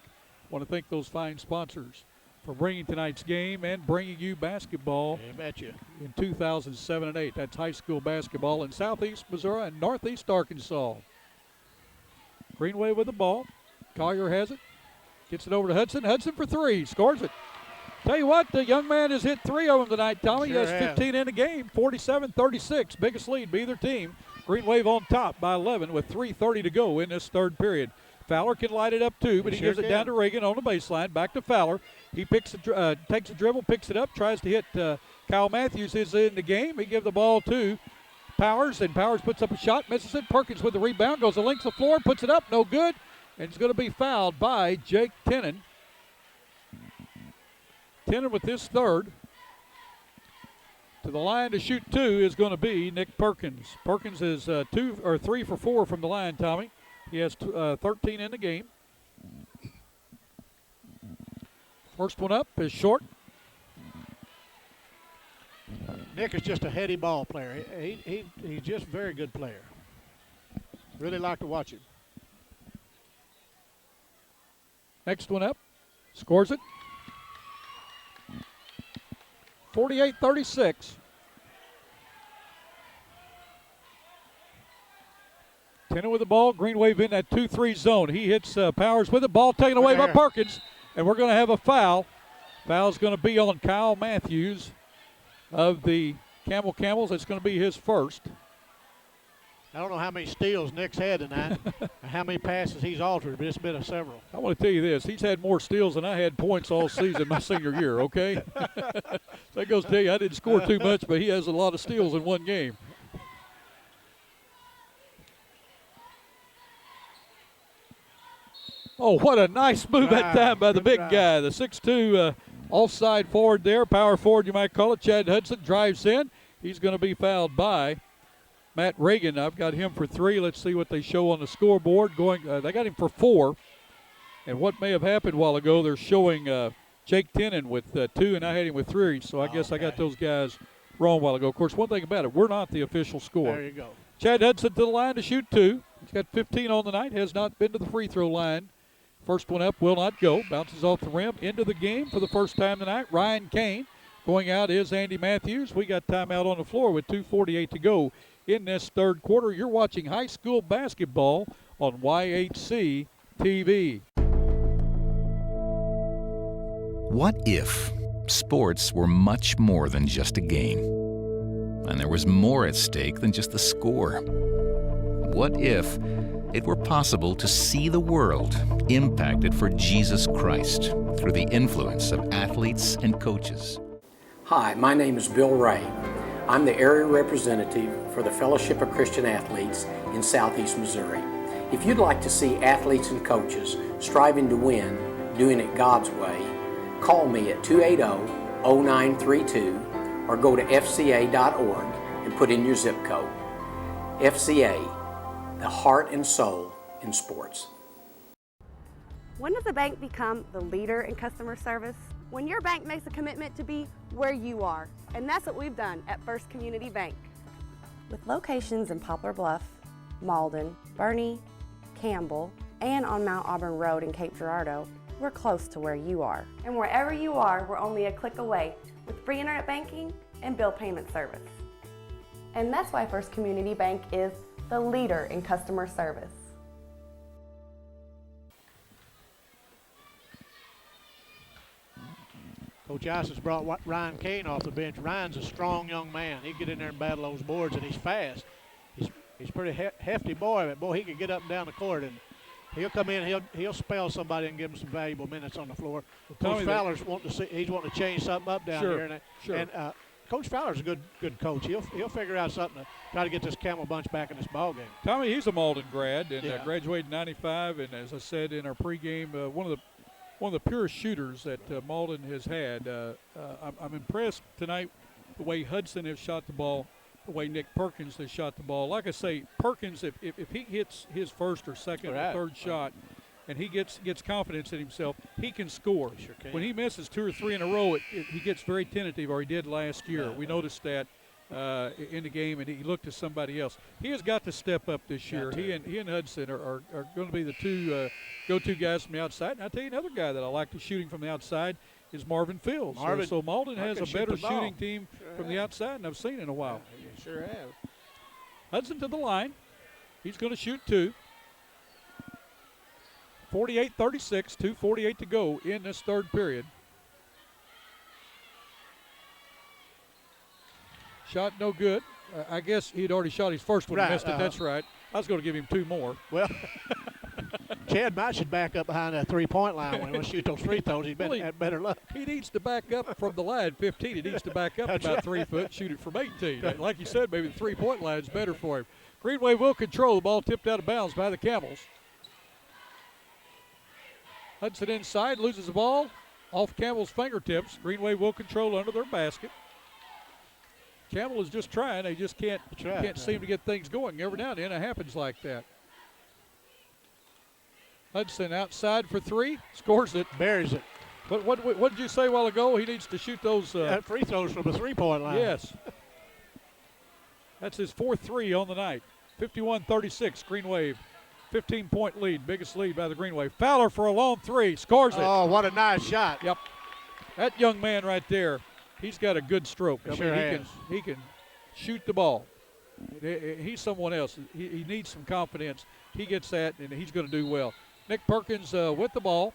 Want to thank those fine sponsors for bringing tonight's game and bringing you basketball in 2007 and 8. That's high school basketball in southeast Missouri and northeast Arkansas. Green Wave with the ball. Collier has it. Gets it over to Hudson. Hudson for three. Scores it. Tell you what, the young man has hit three of them tonight, Tommy. Sure he has 15 in the game, 47-36. Biggest lead by either team. Green Wave on top by 11 with 3:30 to go in this third period. Fowler can light it up too, but he gives it down to Reagan on the baseline. Back to Fowler. He takes a dribble, picks it up, tries to hit Kyle Matthews is in the game. He gives the ball to Powers, and Powers puts up a shot, misses it. Perkins with the rebound, goes the length of the floor, puts it up, no good, and it's going to be fouled by Jake Tennant. Tennant with his third. To the line to shoot two is going to be Nick Perkins. Perkins is 3 for 4 from the line, Tommy. He has 13 in the game. First one up is short. Nick is just a heady ball player. He's just a very good player. Really like to watch him. Next one up. Scores it. 48-36. Tennant with the ball. Green Wave in that 2-3 zone. He hits Powers with the ball taken away by Perkins. And we're going to have a foul. Foul's going to be on Kyle Matthews of the Camels. It's going to be his first. I don't know how many steals Nick's had tonight, or how many passes he's altered, but it's been a several. I want to tell you this. He's had more steals than I had points all season my senior year, okay? So that goes to tell you I didn't score too much, but he has a lot of steals in one game. Oh, what a nice move that time by the big guy. The 6'2", offside forward there, power forward you might call it. Chad Hudson drives in. He's going to be fouled by Matt Reagan. I've got him for 3. Let's see what they show on the scoreboard. They got him for 4. And what may have happened a while ago, they're showing Jake Tennant with 2, and I had him with 3. So I guess I got those guys wrong a while ago. Of course, one thing about it, we're not the official score. There you go. Chad Hudson to the line to shoot 2. He's got 15 on the night, has not been to the free throw line. First one up will not go. Bounces off the rim into the game for the first time tonight. Ryan Kane. Going out is Andy Matthews. We got timeout on the floor with 2:48 to go in this third quarter. You're watching high school basketball on YHC TV. What if sports were much more than just a game? And there was more at stake than just the score? What if it were possible to see the world impacted for Jesus Christ through the influence of athletes and coaches? Hi, my name is Bill Ray. I'm the area representative for the Fellowship of Christian Athletes in Southeast Missouri. If you'd like to see athletes and coaches striving to win, doing it God's way, call me at 280-0932 or go to fca.org and put in your zip code. FCA, the heart and soul in sports. When does a bank become the leader in customer service? When your bank makes a commitment to be where you are. And that's what we've done at First Community Bank. With locations in Poplar Bluff, Malden, Bernie, Campbell, and on Mount Auburn Road in Cape Girardeau, we're close to where you are. And wherever you are, we're only a click away with free internet banking and bill payment service. And that's why First Community Bank is the leader in customer service. Coach Ison's brought Ryan Kane off the bench. Ryan's a strong young man. He get in there and battle those boards, and he's fast. He's pretty hefty boy, but boy, he can get up and down the court, and he'll come in. He'll spell somebody and give him some valuable minutes on the floor. Coach Fowler's wanting to change something up down here, and Coach Fowler's a good coach. He'll figure out something to try to get this Campbell bunch back in this ball game. Tommy, he's a Malden grad and graduated in '95, and as I said in our pregame, one of the purest shooters that Malden has had. I'm impressed tonight the way Hudson has shot the ball, the way Nick Perkins has shot the ball. Like I say, Perkins, if he hits his first or second or third shot, and he gets confidence in himself, he can score. Sure can. When he misses 2 or 3 in a row, he gets very tentative, or he did last year. We noticed that in the game, and he looked to somebody else. He has got to step up this year. He and Hudson are going to be the two go-to guys from the outside. And I'll tell you another guy that I like the shooting from the outside is Marvin Fields. So Malden has a better shooting team from the outside than I've seen in a while. You sure have. Hudson to the line. He's going to shoot 2. 48-36, 2:48 to go in this third period. Shot no good. I guess he'd already shot his first one and missed it. That's right. I was going to give him 2 more. Well, Chad might should back up behind that three-point line when he wants to shoot those free throws. He's had better luck. He needs to back up from the line 15. He needs to back up about 3 foot, shoot it from 18. Like you said, maybe the three-point line is better for him. Green Wave will control. The ball tipped out of bounds by the Camels. Hudson inside, loses the ball off Campbell's fingertips. Green Wave will control under their basket. Campbell is just trying. They just can't seem to get things going. Every now and then it happens like that. Hudson outside for 3, scores it. Buries it. What did you say a while ago? He needs to shoot those free throws from the three-point line. Yes. That's his 4th 3 on the night. 51-36, Green Wave. 15-point lead, biggest lead by the Green Wave. Fowler for a long 3, scores it. Oh, what a nice shot. Yep. That young man right there, he's got a good stroke. He can shoot the ball. He's someone else. He needs some confidence. He gets that, and he's going to do well. Nick Perkins with the ball.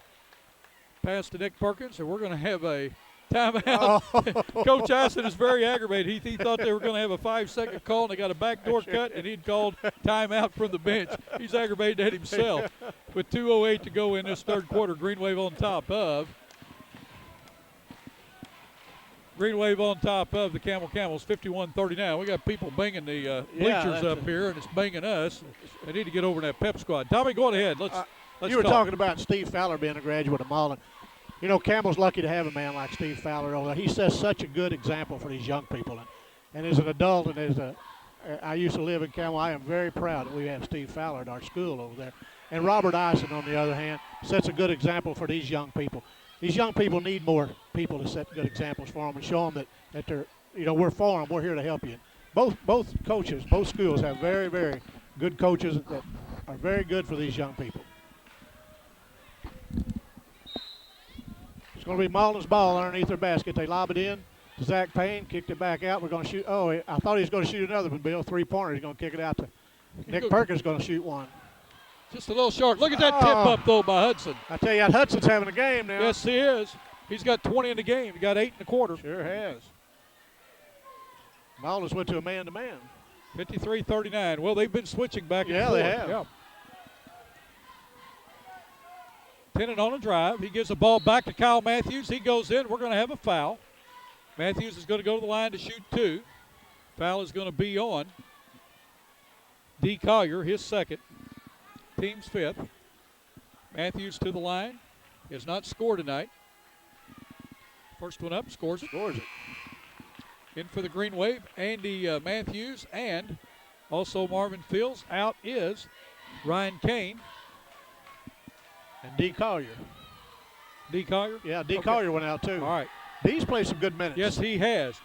Pass to Nick Perkins, and we're going to have a timeout. Oh. Coach Ison is very aggravated. He thought they were going to have a 5-second call, and they got a backdoor cut, and he'd called timeout from the bench. He's aggravated at himself. With 2:08 to go in this third quarter, Green Wave on top of the Camels, 51-39. We got people banging the bleachers up here, and it's banging us. They need to get over in that pep squad. Tommy, go ahead. Let's you were talking about Steve Fowler being a graduate of Malden. You know, Campbell's lucky to have a man like Steve Fowler over there. He sets such a good example for these young people. And as an adult and I used to live in Campbell, I am very proud that we have Steve Fowler at our school over there. And Robert Ison, on the other hand, sets a good example for these young people. These young people need more people to set good examples for them and show them that they're, we're for them. We're here to help you. Both coaches, both schools have very, very good coaches that are very good for these young people. It's going to be Malden's ball underneath their basket. They lob it in to Zach Payne, kicked it back out. We're going to shoot. Oh, I thought he was going to shoot another one, Bill. 3-pointer. He's going to kick it out to Nick Perkins. Going to shoot one. Just a little short. Look at that tip up, though, by Hudson. I tell you, Hudson's having a game now. Yes, he is. He's got 20 in the game. He got 8 in the quarter. Sure has. Malden's went to a man-to-man. 53-39. Well, they've been switching back and forth. Yeah, they have. Yeah. Tennant on a drive. He gives the ball back to Kyle Matthews. He goes in. We're going to have a foul. Matthews is going to go to the line to shoot 2. Foul is going to be on D. Collier, his second. Team's 5th. Matthews to the line. He has not scored tonight. First one up, scores it. In for the Green Wave, Andy Matthews, and also Marvin Fields. Out is Ryan Kane. And D. Collier. D. Collier? Yeah, D. Collier went out too. All right. D's played some good minutes. Yes, he has.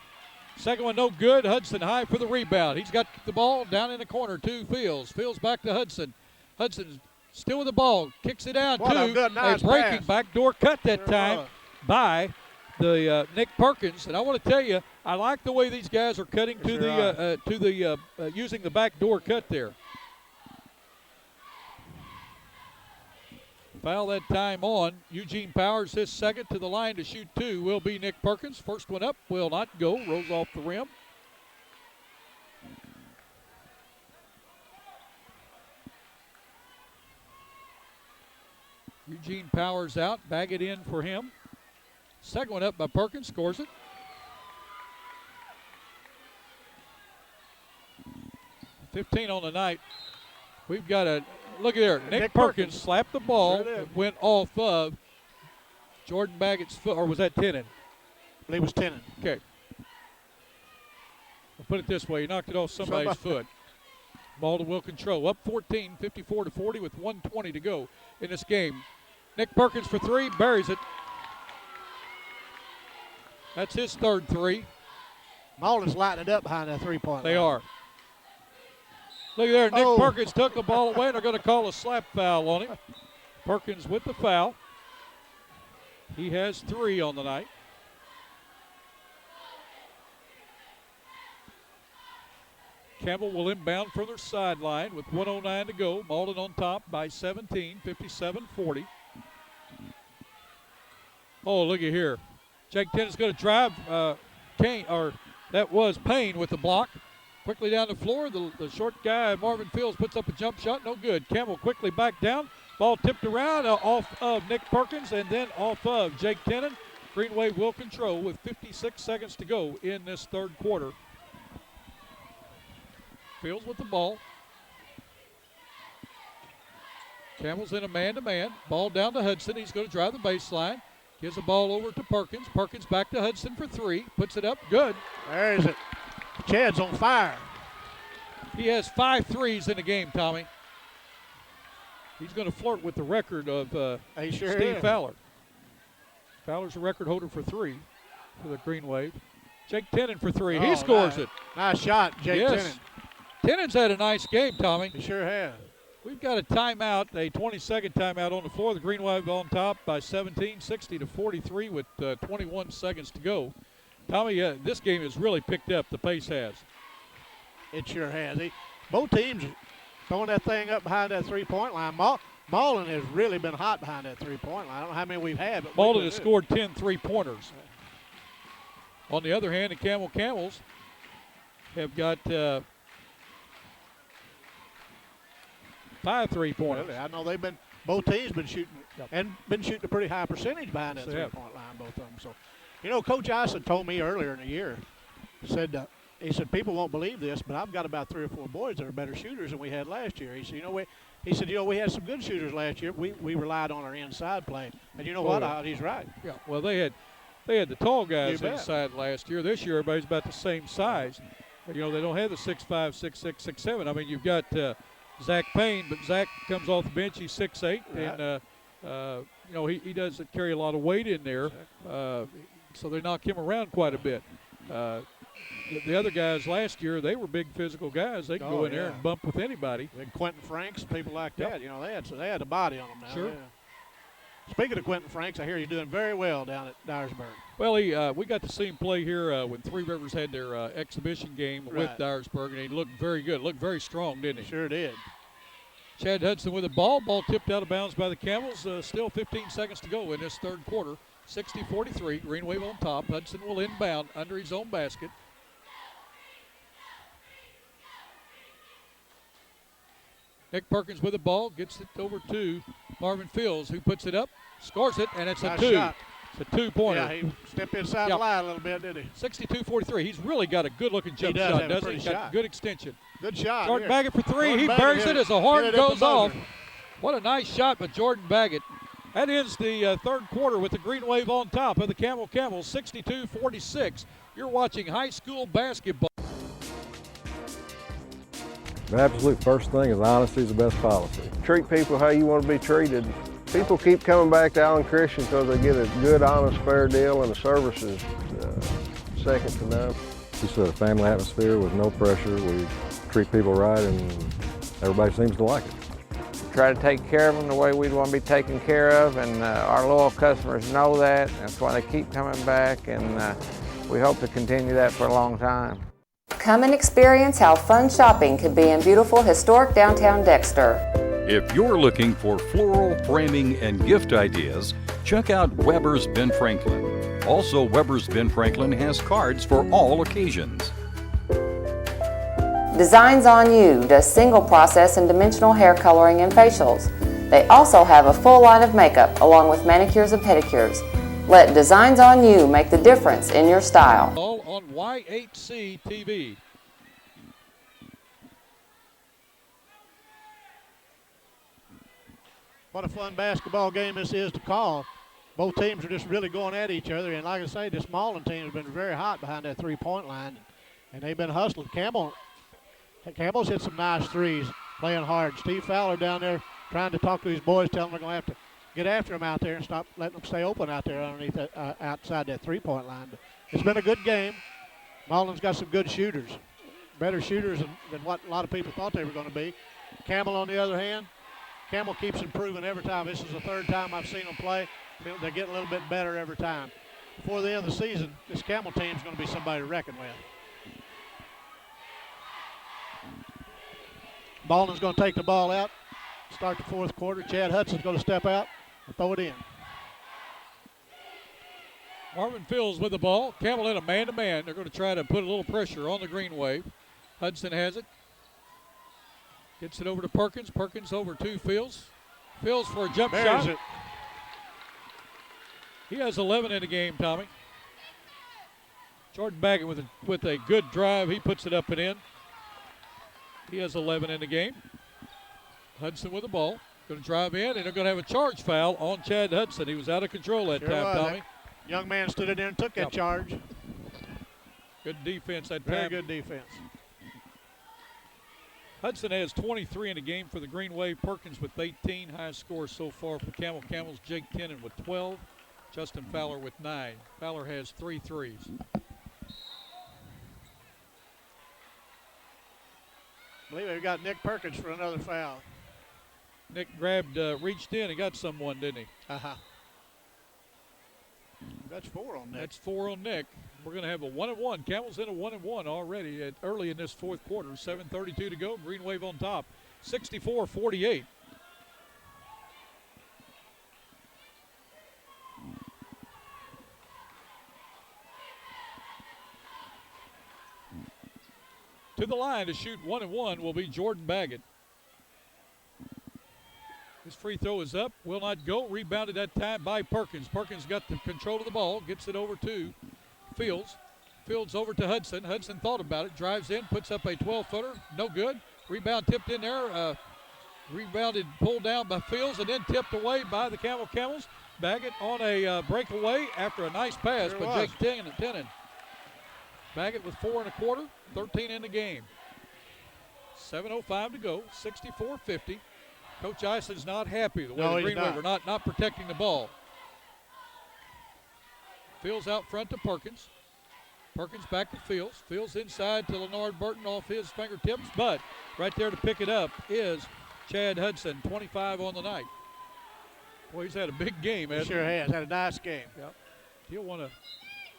Second one no good. Hudson high for the rebound. He's got the ball down in the corner to Fields. Fields back to Hudson. Hudson still with the ball. Kicks it down to nice a breaking pass. backdoor cut that time by the Nick Perkins. And I want to tell you, I like the way these guys are cutting using the backdoor cut there. Foul that time on. Eugene Powers, his second to the line to shoot 2 will be Nick Perkins. First one up will not go. Rolls off the rim. Eugene Powers out. Bag it in for him. Second one up by Perkins. Scores it. $15 on the night. We've got a look at there. Nick Perkins slapped the ball. Sure It went off of Jordan Baggett's foot, or was that Tennant? I believe it was Tennant. Okay. I'll put it this way. He knocked it off somebody's foot. Malden will control. Up 14, 54-40 with 1:20 to go in this game. Nick Perkins for 3, buries it. That's his third 3. Malden's lighting it up behind that three-point line. They are. Look there, Nick Perkins took the ball away, and they're going to call a slap foul on him. Perkins with the foul. He has 3 on the night. Campbell will inbound from their sideline with 1:09 to go. Malden on top by 17, 57-40. Oh, look at here. Jake Tennant's going to drive. That was Payne with the block. Quickly down the floor, the short guy, Marvin Fields, puts up a jump shot. No good. Campbell quickly back down. Ball tipped around off of Nick Perkins and then off of Jake Tennant. Green Wave will control with 56 seconds to go in this third quarter. Fields with the ball. Campbell's in a man-to-man. Ball down to Hudson. He's going to drive the baseline. Gives the ball over to Perkins. Perkins back to Hudson for 3. Puts it up. Good. There is it. Chad's on fire. He has 5 threes in the game, Tommy. He's going to flirt with the record of Steve Fowler. Fowler's a record holder for 3 for the Green Wave. Jake Tennant for 3. He scores it. Nice shot, Jake Tennant. Tennant's had a nice game, Tommy. He sure has. We've got a timeout, a 20-second timeout on the floor. The Green Wave on top by 17, 60-43 with 21 seconds to go. Tommy, this game has really picked up. The pace has. It sure has. Both teams throwing that thing up behind that three-point line. Malden has really been hot behind that three-point line. I don't know how many we've had. But Malden has scored 10 three-pointers. On the other hand, the Camels have got 5 three-pointers. Really, I know both teams been shooting and been shooting a pretty high percentage behind that three-point line, both of them. So, Coach Ison told me earlier in the year, he said, people won't believe this, but I've got about 3 or 4 boys that are better shooters than we had last year. He said, we had some good shooters last year. We relied on our inside play. And you know what? He's right. Yeah, well, they had the tall guys inside last year. This year, everybody's about the same size. They don't have the 6'5", 6'6", 6'7". I mean, you've got Zach Payne, but Zach comes off the bench. He's 6'8", and he doesn't carry a lot of weight in there, so they knock him around quite a bit. The other guys last year, they were big physical guys. They could go in there and bump with anybody. And Quentin Franks, people like that. They had the body on them now. Sure. Yeah. Speaking of Quentin Franks, I hear you're doing very well down at Dyersburg. Well, we got to see him play here when Three Rivers had their exhibition game with Dyersburg, and he looked very good, looked very strong, didn't he? Sure did. Chad Hudson with the ball. Ball tipped out of bounds by the Camels. Still 15 seconds to go in this third quarter. 60-43, Green Wave on top. Hudson will inbound under his own basket. Nick Perkins with the ball, gets it over to Marvin Fields, who puts it up, scores it, and it's a 2. Shot. It's a 2-pointer. Yeah, he stepped inside the line a little bit, didn't he? 62-43. He's really got a good-looking jump shot, doesn't he? He's got good extension. Good shot. Jordan Baggett for 3. He buries it as the horn goes off. What a nice shot by Jordan Baggett. That ends the third quarter with the Green Wave on top of the Camels, 62-46. You're watching high school basketball. The absolute first thing is honesty is the best policy. Treat people how you want to be treated. People keep coming back to Allen Christian because they get a good, honest, fair deal, and the service is second to none. We set a family atmosphere with no pressure. We treat people right, and everybody seems to like it. Try to take care of them the way we'd want to be taken care of, and our loyal customers know that. That's why they keep coming back, and we hope to continue that for a long time. Come and experience how fun shopping can be in beautiful historic downtown Dexter. If you're looking for floral framing and gift ideas, check out Weber's Ben Franklin. Also, Weber's Ben Franklin has cards for all occasions. Designs on You does single process and dimensional hair coloring and facials. They also have a full line of makeup along with manicures and pedicures. Let Designs on You make the difference in your style. All on Y8C TV. What a fun basketball game this is to call. Both teams are just really going at each other, and like I say, this Malden team has been very hot behind that three-point line, and they've been hustling. Campbell's hit some nice threes, playing hard. Steve Fowler down there trying to talk to his boys, telling them they're going to have to get after him out there and stop letting them stay open out there underneath that, outside that three-point line. But it's been a good game. Malden's got some good shooters, better shooters than what a lot of people thought they were going to be. Campbell, on the other hand, Campbell keeps improving every time. This is the third time I've seen them play. They're getting a little bit better every time. Before the end of the season, this Campbell team is going to be somebody to reckon with. Malden's going to take the ball out, start the fourth quarter. Chad Hudson's going to step out and throw it in. Marvin Fields with the ball. Campbell in a man-to-man. They're going to try to put a little pressure on the Green Wave. Hudson has it. Gets it over to Perkins. Perkins over to Fields. Fields for a jump shot. It. He has 11 in the game, Tommy. Jordan Baggett with a good drive. He puts it up and in. He has 11 in the game. Hudson with the ball. Going to drive in, and they're going to have a charge foul on Chad Hudson. He was out of control that time, Tommy. That young man stood in there and took that charge. Good defense that time. Very good defense. Hudson has 23 in the game for the Green Wave. Perkins with 18. Highest score so far for Campbell. Campbell's Jake Kennan with 12. Justin Fowler with 9. Fowler has 3 threes. I believe they've got Nick Perkins for another foul. Nick reached in and got someone, didn't he? Uh-huh. That's 4 on Nick. That's 4 on Nick. We're going to have a 1-1. Campbell's in a 1-1 already early in this fourth quarter. 7:32 to go. Green Wave on top. 64-48. To the line to shoot 1-1 will be Jordan Baggett. His free throw is up, will not go. Rebounded that time by Perkins. Perkins got the control of the ball, gets it over to Fields. Fields over to Hudson. Hudson thought about it, drives in, puts up a 12-footer, no good. Rebound tipped in there, rebounded, pulled down by Fields, and then tipped away by the Camels. Baggett on a breakaway after a nice pass by Jake Tenon. Baggett with 4 1/4, 13 in the game. 7:05 to go, 64-50. Coach Ison's not happy the way the Green Wave are not protecting the ball. Fields out front to Perkins. Perkins back to Fields. Fields inside to Leonard Burton off his fingertips, but right there to pick it up is Chad Hudson, 25 on the night. Boy, he's had a big game, hasn't he? Sure has. Had a nice game. Yep. He'll want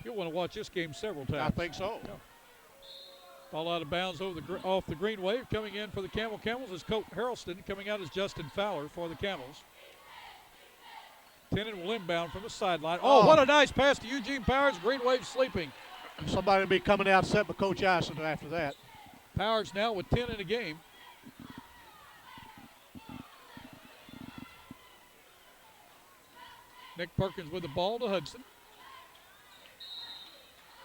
to watch this game several times. I think so. Yep. Ball out of bounds off the Green Wave. Coming in for the Camels is Colt Harrelson. Coming out is Justin Fowler for the Camels. Tenon will inbound from the sideline. Oh, what a nice pass to Eugene Powers. Green Wave sleeping. Somebody will be coming out set by Coach Ison after that. Powers now with 10 in the game. Nick Perkins with the ball to Hudson.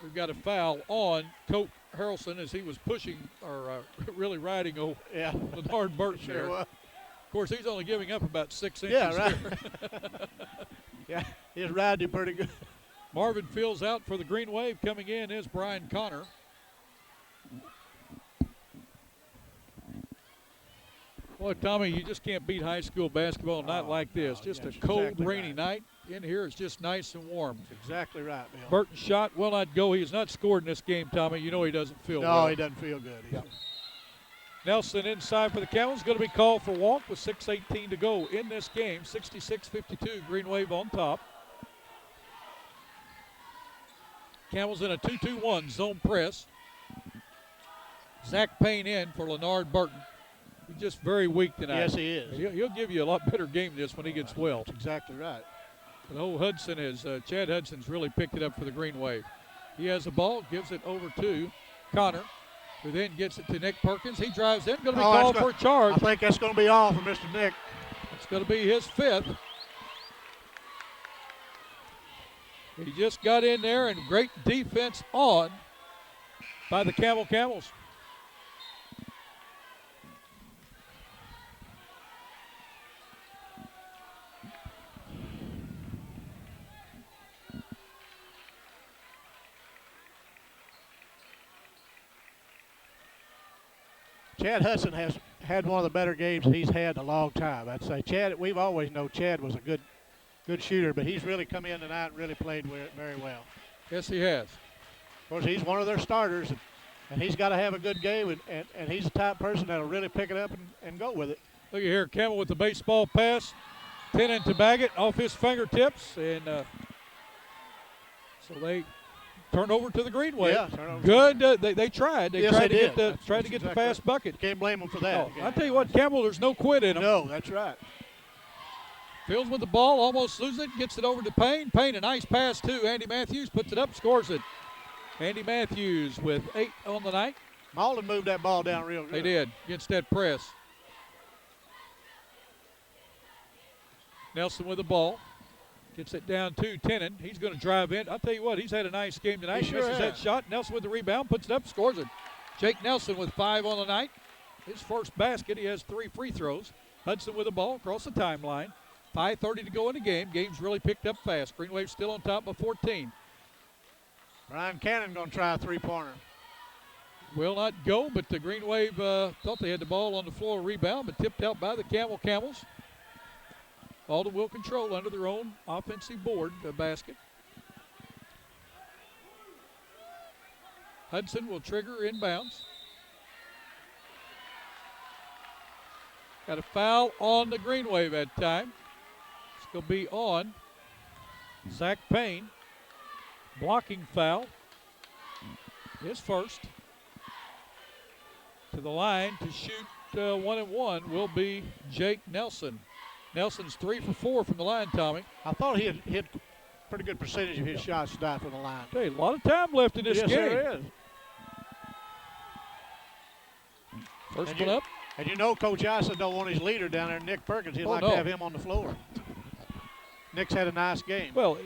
We've got a foul on Colt Harrelson as he was pushing or really riding Leonard Burton there. Was. Of course, he's only giving up about 6 inches. Yeah, right. Yeah, he's riding him pretty good. Marvin Fields out for the Green Wave. Coming in is Brian Connor. Boy, Tommy, you just can't beat high school basketball night like this. Just a cold, rainy night. In here, it's just nice and warm. That's exactly right, Bill. Burton's shot will not go. He has not scored in this game, Tommy. You know he doesn't feel well. No, he doesn't feel good. Yep. Nelson inside for the Camels. Going to be called for walk with 6:18 to go in this game. 66-52, Green Wave on top. Camels in a 2-2-1 zone press. Zach Payne in for Leonard Burton. He's just very weak tonight. Yes, he is. He'll give you a lot better game than this when he gets well. That's exactly right. But old Hudson is, Chad Hudson's really picked it up for the Green Wave. He has the ball, gives it over to Connor, who then gets it to Nick Perkins. He drives in, going to be called for a charge. I think that's going to be all for Mr. Nick. It's going to be his 5th. He just got in there, and great defense on by the Camels. Chad Hudson has had one of the better games he's had in a long time. I'd say Chad, we've always known Chad was a good shooter, but he's really come in tonight and really played very well. Yes, he has. Of course, he's one of their starters, and he's got to have a good game, and he's the type of person that'll really pick it up and go with it. Look at here, Campbell with the baseball pass. Tennant to Baggett off his fingertips, and so they turn over to the Green Wave. Yeah, turn over. Good. They tried. They Yes, tried they to did. get the fast bucket. Can't blame them for that. I tell you what, Campbell, there's no quit in them. No, that's right. Fields with the ball, almost loses it, gets it over to Payne. Payne, a nice pass to Andy Matthews, puts it up, scores it. Andy Matthews with 8 on the night. Malden moved that ball down real good. They did, against that press. Nelson with the ball. Gets it down to Tennant. He's going to drive in. I'll tell you what, he's had a nice game tonight. He sure misses that has. shot. Nelson with the rebound, puts it up, scores it. Jake Nelson with 5 on the night. His first basket. He has 3 free throws. Hudson with the ball across the timeline. 5:30 to go in the game. Game's really picked up fast. Green Wave still on top by 14. Ryan Cannon going to try a three-pointer. Will not go, but the Green Wave thought they had the ball on the floor rebound, but tipped out by the Camels. Malden will control under their own offensive board basket. Hudson will trigger inbounds. Got a foul on the Green Wave at time. It's going to be on Zach Payne. Blocking foul. His first. To the line to shoot 1-and-1 will be Jake Nelson. Nelson's 3 for 4 from the line, Tommy. I thought he had hit pretty good percentage of his shots tonight from the line. Hey, a lot of time left in this yes, game. There is. First one up. And you know Coach Issa don't want his leader down there, Nick Perkins. He'd like to have him on the floor. Nick's had a nice game. Well,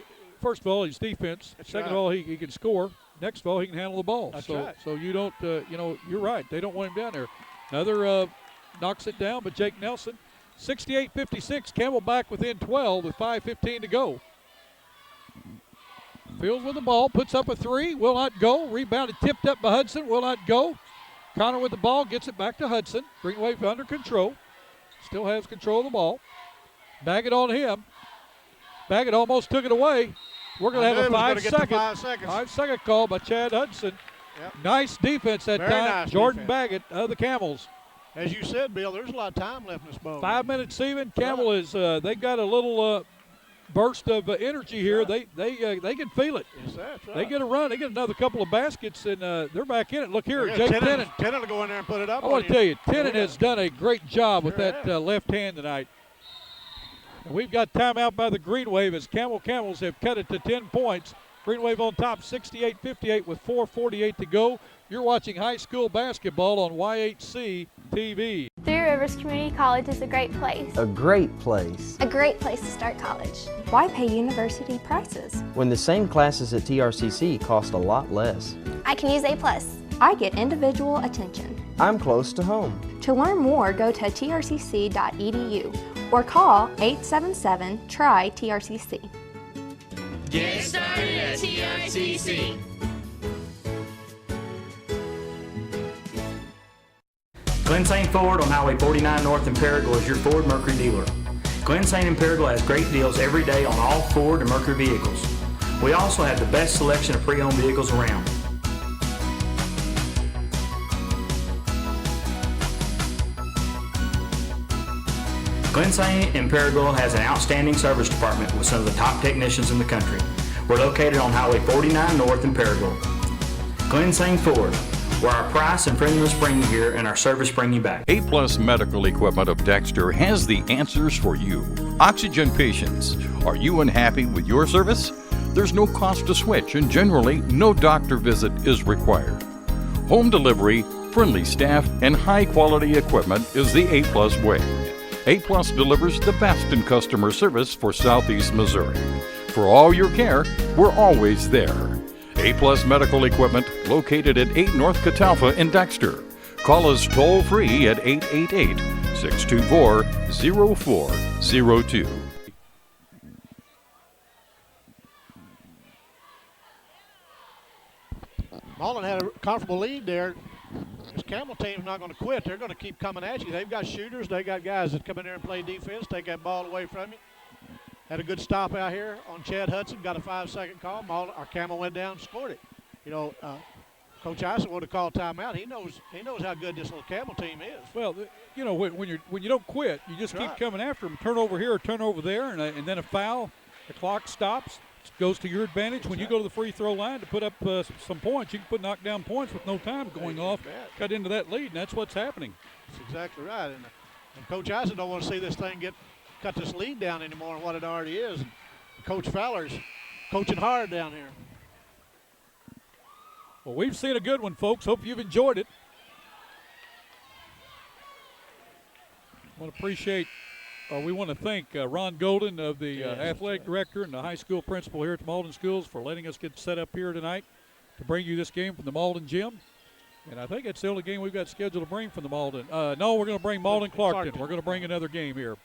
first of all, his defense. That's Second right. of all, he can score. Next of all, he can handle the ball. That's so, right. So you don't, you're right. They don't want him down there. Another knocks it down, but Jake Nelson, 68-56. Campbell back within 12 with 5:15 to go. Fields with the ball, puts up a 3, will not go. Rebounded, tipped up by Hudson, will not go. Connor with the ball, gets it back to Hudson. Green Wave under control. Still has control of the ball. Baggett on him. Baggett almost took it away. We're going to have a 5-second call by Chad Hudson. Yep. Nice defense that Very time. nice Jordan defense. Baggett of the Camels. As you said, Bill, there's a lot of time left in this ball. 5 minutes even. Campbell is. They got a little burst of energy here. Right. They can feel it. Yes, that's right. They get a run. They get another couple of baskets, and they're back in it. Look here, Yeah, Jake Tennant. Tennant will go in there and put it up. I want to tell you, Tennant Yeah. has done a great job with Sure that has. left hand tonight. And we've got timeout by the Green Wave as Camels have cut it to 10 points. Green Wave on top, 68-58 with 4:48 to go. You're watching high school basketball on YHC TV. Three Rivers Community College is a great place. A great place. A great place to start college. Why pay university prices? When the same classes at TRCC cost a lot less. I can use A+. I get individual attention. I'm close to home. To learn more, go to trcc.edu or call 877-TRY-TRCC. Get started at TRCC. Glen St. Ford on Highway 49 North in Paragould is your Ford Mercury dealer. Glen St. in Paragould has great deals every day on all Ford and Mercury vehicles. We also have the best selection of pre-owned vehicles around. Glen St. in Paragould has an outstanding service department with some of the top technicians in the country. We're located on Highway 49 North in Paragould. Glen St. Ford, where our price and friendliness bring you here and our service bring you back. A-Plus Medical Equipment of Dexter has the answers for you. Oxygen patients, are you unhappy with your service? There's no cost to switch, and generally, no doctor visit is required. Home delivery, friendly staff, and high-quality equipment is the A-Plus way. A-Plus delivers the best in customer service for Southeast Missouri. For all your care, we're always there. A-Plus Medical Equipment, located at 8 North Catalpa in Dexter. Call us toll-free at 888-624-0402. Malden had a comfortable lead there. This Campbell team's not going to quit. They're going to keep coming at you. They've got shooters. They got guys that come in there and play defense, take that ball away from you. Had a good stop out here on Chad Hudson. Got a 5-second call. Our Campbell went down and scored it. You know, Coach Ison would have called timeout. He knows how good this little Campbell team is. Well, you know, when you don't quit, you just keep coming after them. Turn over here or turn over there, and then a foul. The clock stops. Goes to your advantage. When you go to the free throw line to put up some points, you can put knockdown points with no time going off, cut into that lead, and that's what's happening. That's exactly right. And Coach Ison don't want to see this thing cut this lead down anymore than what it already is. And Coach Fowler's coaching hard down here. Well, we've seen a good one, folks. Hope you've enjoyed it. We want to thank Ron Golden of the athletic director and the high school principal here at the Malden Schools for letting us get set up here tonight to bring you this game from the Malden gym. And I think it's the only game we've got scheduled to bring from the Malden. No, we're going to bring Malden-Clarkton. We're going to bring another game here.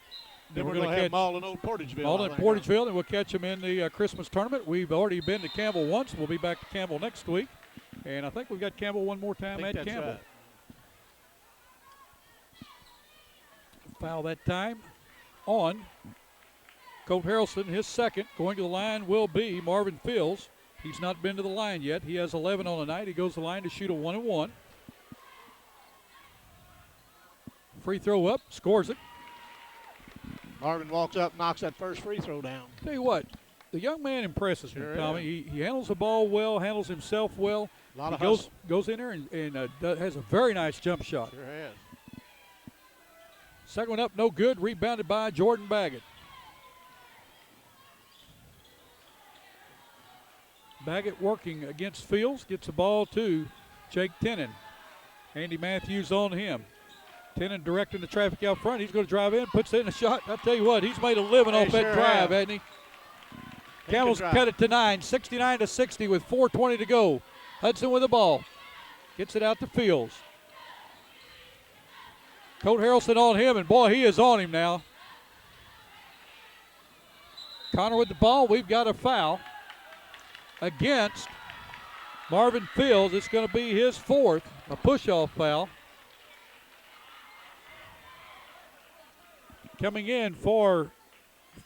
Then we're going to have Malden Old Portageville. Malden Portageville, and we'll catch them in the Christmas tournament. We've already been to Campbell once. We'll be back to Campbell next week. And I think we've got Campbell one more time at Campbell. Right. Foul that time on Colt Harrelson. His second. Going to the line will be Marvin Fields. He's not been to the line yet. He has 11 on the night. He goes to the line to shoot a 1-and-1. Free throw up, scores it. Marvin walks up, knocks that first free throw down. Tell you what, the young man impresses me, Tommy. He handles the ball well, handles himself well. A lot of goes in there and has a very nice jump shot. Sure has. Second one up, no good. Rebounded by Jordan Baggett. Baggett working against Fields. Gets the ball to Jake Tennant. Andy Matthews on him. Tennant directing the traffic out front. He's going to drive in, puts in a shot. I'll tell you what, he's made a living off that drive, hasn't he? Campbell's cut it to 9, 69-60 with 4:20 to go. Hudson with the ball. Gets it out to Fields. Colt Harrelson on him, and boy, he is on him now. Connor with the ball. We've got a foul against Marvin Fields. It's going to be his fourth, a push-off foul. Coming in for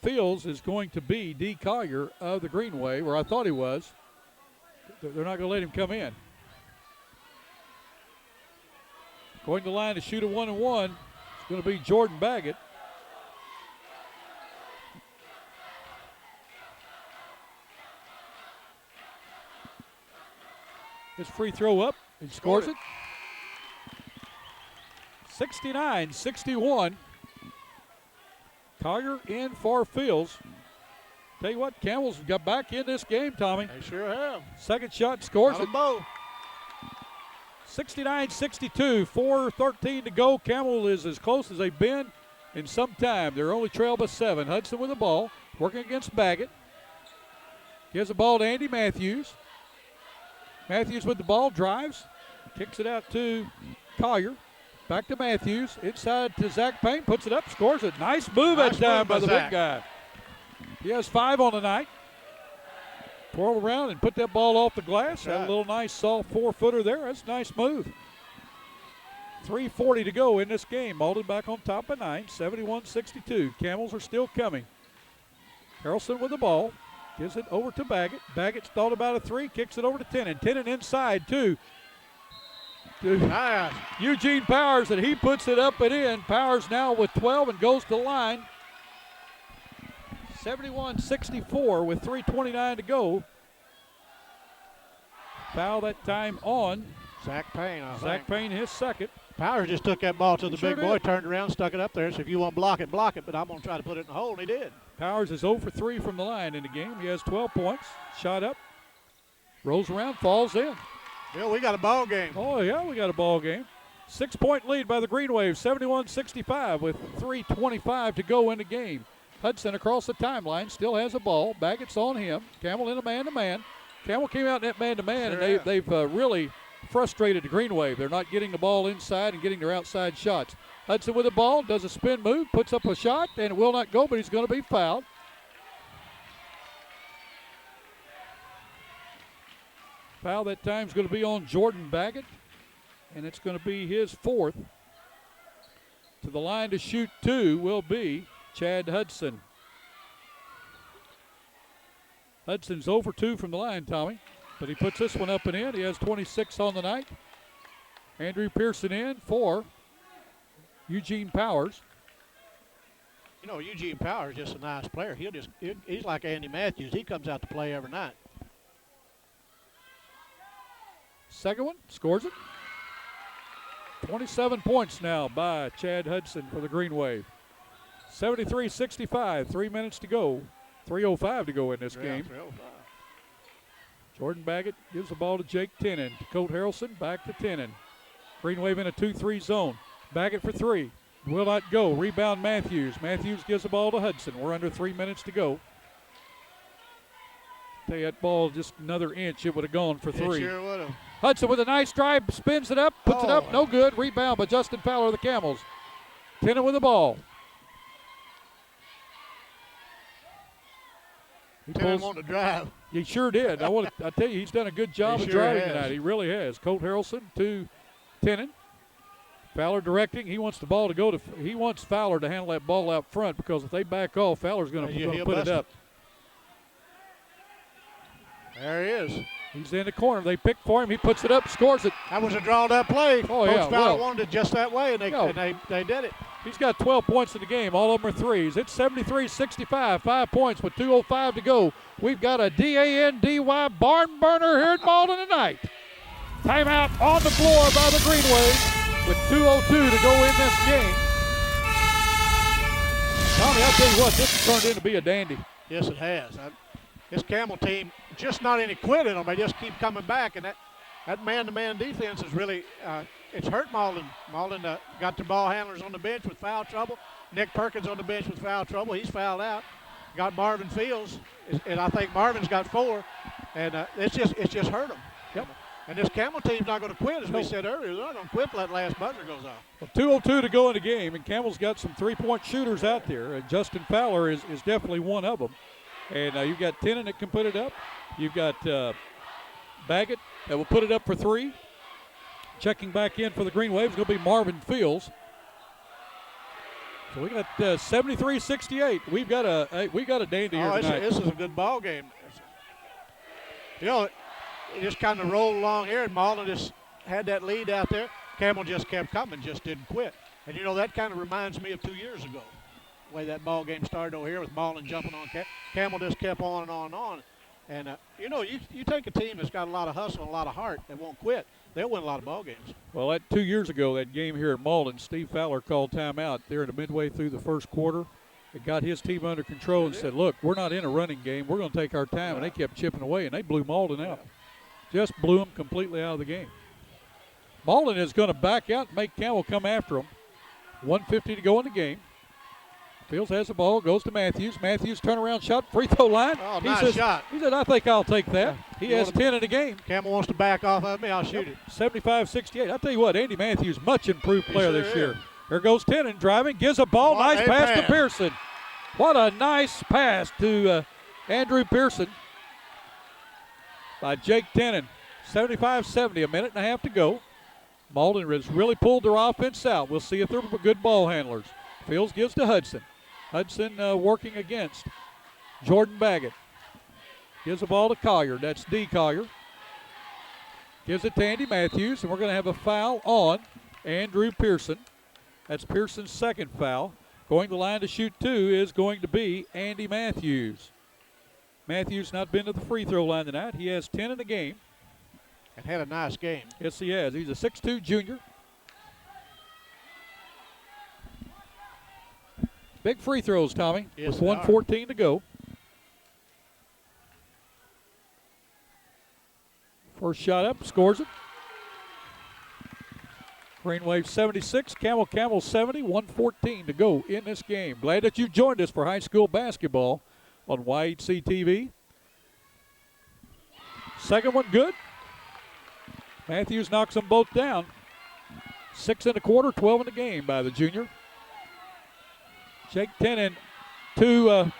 Fields is going to be D. Collier of the Greenway, where I thought he was. They're not going to let him come in. Going to the line to shoot a 1-and-1. It's going to be Jordan Baggett. His free throw up. He scores it. 69-61. Collier in for Fields. Tell you what, Campbell's got back in this game, Tommy. They sure have. Second shot, scores it. Both. 69-62, 4:13 to go. Campbell is as close as they've been in some time. They're only trailed by 7. Hudson with the ball, working against Baggett. Gives the ball to Andy Matthews. Matthews with the ball, drives, kicks it out to Collier. Back to Matthews, inside to Zach Payne, puts it up, scores it. Nice move that time by the big guy. He has 5 on the night. Twirl around and put that ball off the glass. Had a little nice soft 4-footer there. That's a nice move. 3:40 to go in this game. Malden back on top of 9, 71-62. Camels are still coming. Harrelson with the ball. Gives it over to Baggett. Baggett's thought about a 3, kicks it over to Tennant. Tennant inside to Eugene Powers, and he puts it up and in. Powers now with 12 and goes to the line. 71-64 with 3:29 to go. Foul that time on Zach Payne, I think. Zach Payne, his second. Powers just took that ball to the Sure big boy, did. turned around, stuck it up there. So if you want to block it, but I'm going to try to put it in the hole, and he did. Powers is 0 for 3 from the line in the game. He has 12 points. Shot up, rolls around, falls in. Bill, we got a ball game. Oh, yeah, we got a ball game. 6-point lead by the Green Wave, 71-65 with 3:25 to go in the game. Hudson across the timeline, still has a ball. Baggett's on him. Campbell in a man-to-man. Campbell came out in that man-to-man, Sure and they've really frustrated the Green Wave. They're not getting the ball inside and getting their outside shots. Hudson with the ball, does a spin move, puts up a shot, and it will not go, but he's going to be fouled. Foul that time is going to be on Jordan Baggett, and it's going to be his fourth. To the line to shoot two will be Chad Hudson. Hudson's 0 for 2 from the line, Tommy, but he puts this one up and in. He has 26 on the night. Andrew Pearson in for Eugene Powers. You know, Eugene Powers is just a nice player. He's like Andy Matthews. He comes out to play every night. Second one, scores it. 27 points now by Chad Hudson for the Green Wave. 73-65, 3 minutes to go. 3:05 to go in this game. 3:05. Jordan Baggett gives the ball to Jake Tennant. Colt Harrelson back to Tennant. Green Wave in a 2-3 zone. Baggett for three. Will not go. Rebound Matthews. Matthews gives the ball to Hudson. We're under 3 minutes to go. Tell you that ball just another inch, it would have gone for three. It sure would have. Hudson with a nice drive, spins it up, puts it up, no good. Rebound by Justin Fowler of the Camels. Tennant with the ball. Tennant wanted to drive. He sure did. I tell you, he's done a good job of driving tonight. He really has. Colt Harrelson to Tennant. Fowler directing. He wants the ball to go to. He wants Fowler to handle that ball out front because if they back off, Fowler's going to put it up. There he is. He's in the corner. They pick for him. He puts it up, scores it. That was a drawn-up play. Oh, Coach yeah. Fowler wanted it just that way, and they did it. He's got 12 points in the game. All of them are threes. It's 73-65, 5 points with 2:05 to go. We've got a DANDY barn burner here at Malden tonight. Timeout on the floor by the Green Wave with 2:02 to go in this game. Tommy, I'll tell you what, this has turned into be a dandy. Yes, it has. This Campbell team, just not any quit in them. They just keep coming back, and that man-to-man defense is really it's hurt Malden. Malden got the ball handlers on the bench with foul trouble. Nick Perkins on the bench with foul trouble. He's fouled out. Got Marvin Fields, and I think Marvin's got 4, and it's just hurt them. Yep. And this Campbell team's not going to quit, as we said earlier. They're not going to quit till that last buzzer goes off. Well, 2:02 to go in the game, and Campbell's got some three-point shooters out there, and Justin Fowler is definitely one of them. And you've got Tennant that can put it up. You've got Baggett that will put it up for three. Checking back in for the Green Wave is going to be Marvin Fields. So we got 73-68. We got a dandy here tonight. This is a good ball game. You know, it just kind of rolled along here, and Malden just had that lead out there. Campbell just kept coming, just didn't quit. And you know, that kind of reminds me of 2 years ago. The way that ball game started over here with Malden jumping on Campbell just kept on and on and on. And, you know, you take a team that's got a lot of hustle and a lot of heart that won't quit, they'll win a lot of ball games. Well, that 2 years ago, that game here at Malden, Steve Fowler called timeout there in the midway through the first quarter. It got his team under control and said, look, we're not in a running game. We're going to take our time. And they kept chipping away, and they blew Malden out. Just blew them completely out of the game. Malden is going to back out and make Campbell come after them. 1:50 to go in the game. Fields has the ball, goes to Matthews. Matthews turnaround shot, free throw line. Oh, nice shot. He said, I think I'll take that. He has 10 in the game. Campbell wants to back off of me, I'll shoot it. 75-68. I'll tell you what, Andy Matthews, much improved player this year. Here goes Tennant driving, gives a ball, nice pass to Pearson. What a nice pass to Andrew Pearson by Jake Tennant. 75-70, a minute and a half to go. Malden has really pulled their offense out. We'll see if they're good ball handlers. Fields gives to Hudson. Hudson working against Jordan Baggett. Gives the ball to Collier. That's D. Collier. Gives it to Andy Matthews, and we're going to have a foul on Andrew Pearson. That's Pearson's second foul. Going to the line to shoot two is going to be Andy Matthews. Matthews not been to the free throw line tonight. He has 10 in the game. and had a nice game. Yes, he has. He's a 6'2 junior. Big free throws, Tommy, Yes, with 1:14 to go. First shot up, scores it. Green Wave 76, Campbell 70, 1:14 to go in this game. Glad that you joined us for high school basketball on YHC TV. Second one good. Matthews knocks them both down. 6 1/4, 12 in the game by the junior. Jake Tennant to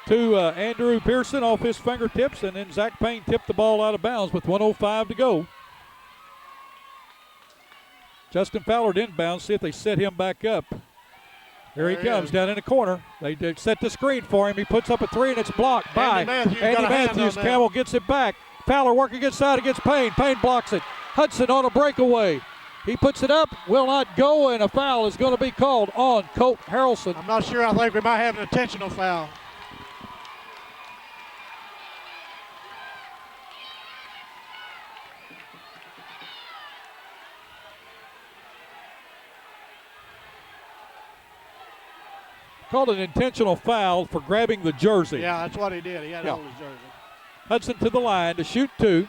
Andrew Pearson off his fingertips, and then Zach Payne tipped the ball out of bounds with 1:05 to go. Justin Fowler inbounds, see if they set him back up. Here he comes down in the corner. They did set the screen for him. He puts up a three, and it's blocked by Andy Matthews. Campbell gets it back. Fowler working inside against Payne. Payne blocks it. Hudson on a breakaway. He puts it up, will not go, and a foul is going to be called on Colt Harrelson. I'm not sure. I think we might have an intentional foul. Called an intentional foul for grabbing the jersey. Yeah, that's what he did. He had to hold his jersey. Hudson to the line to shoot 2.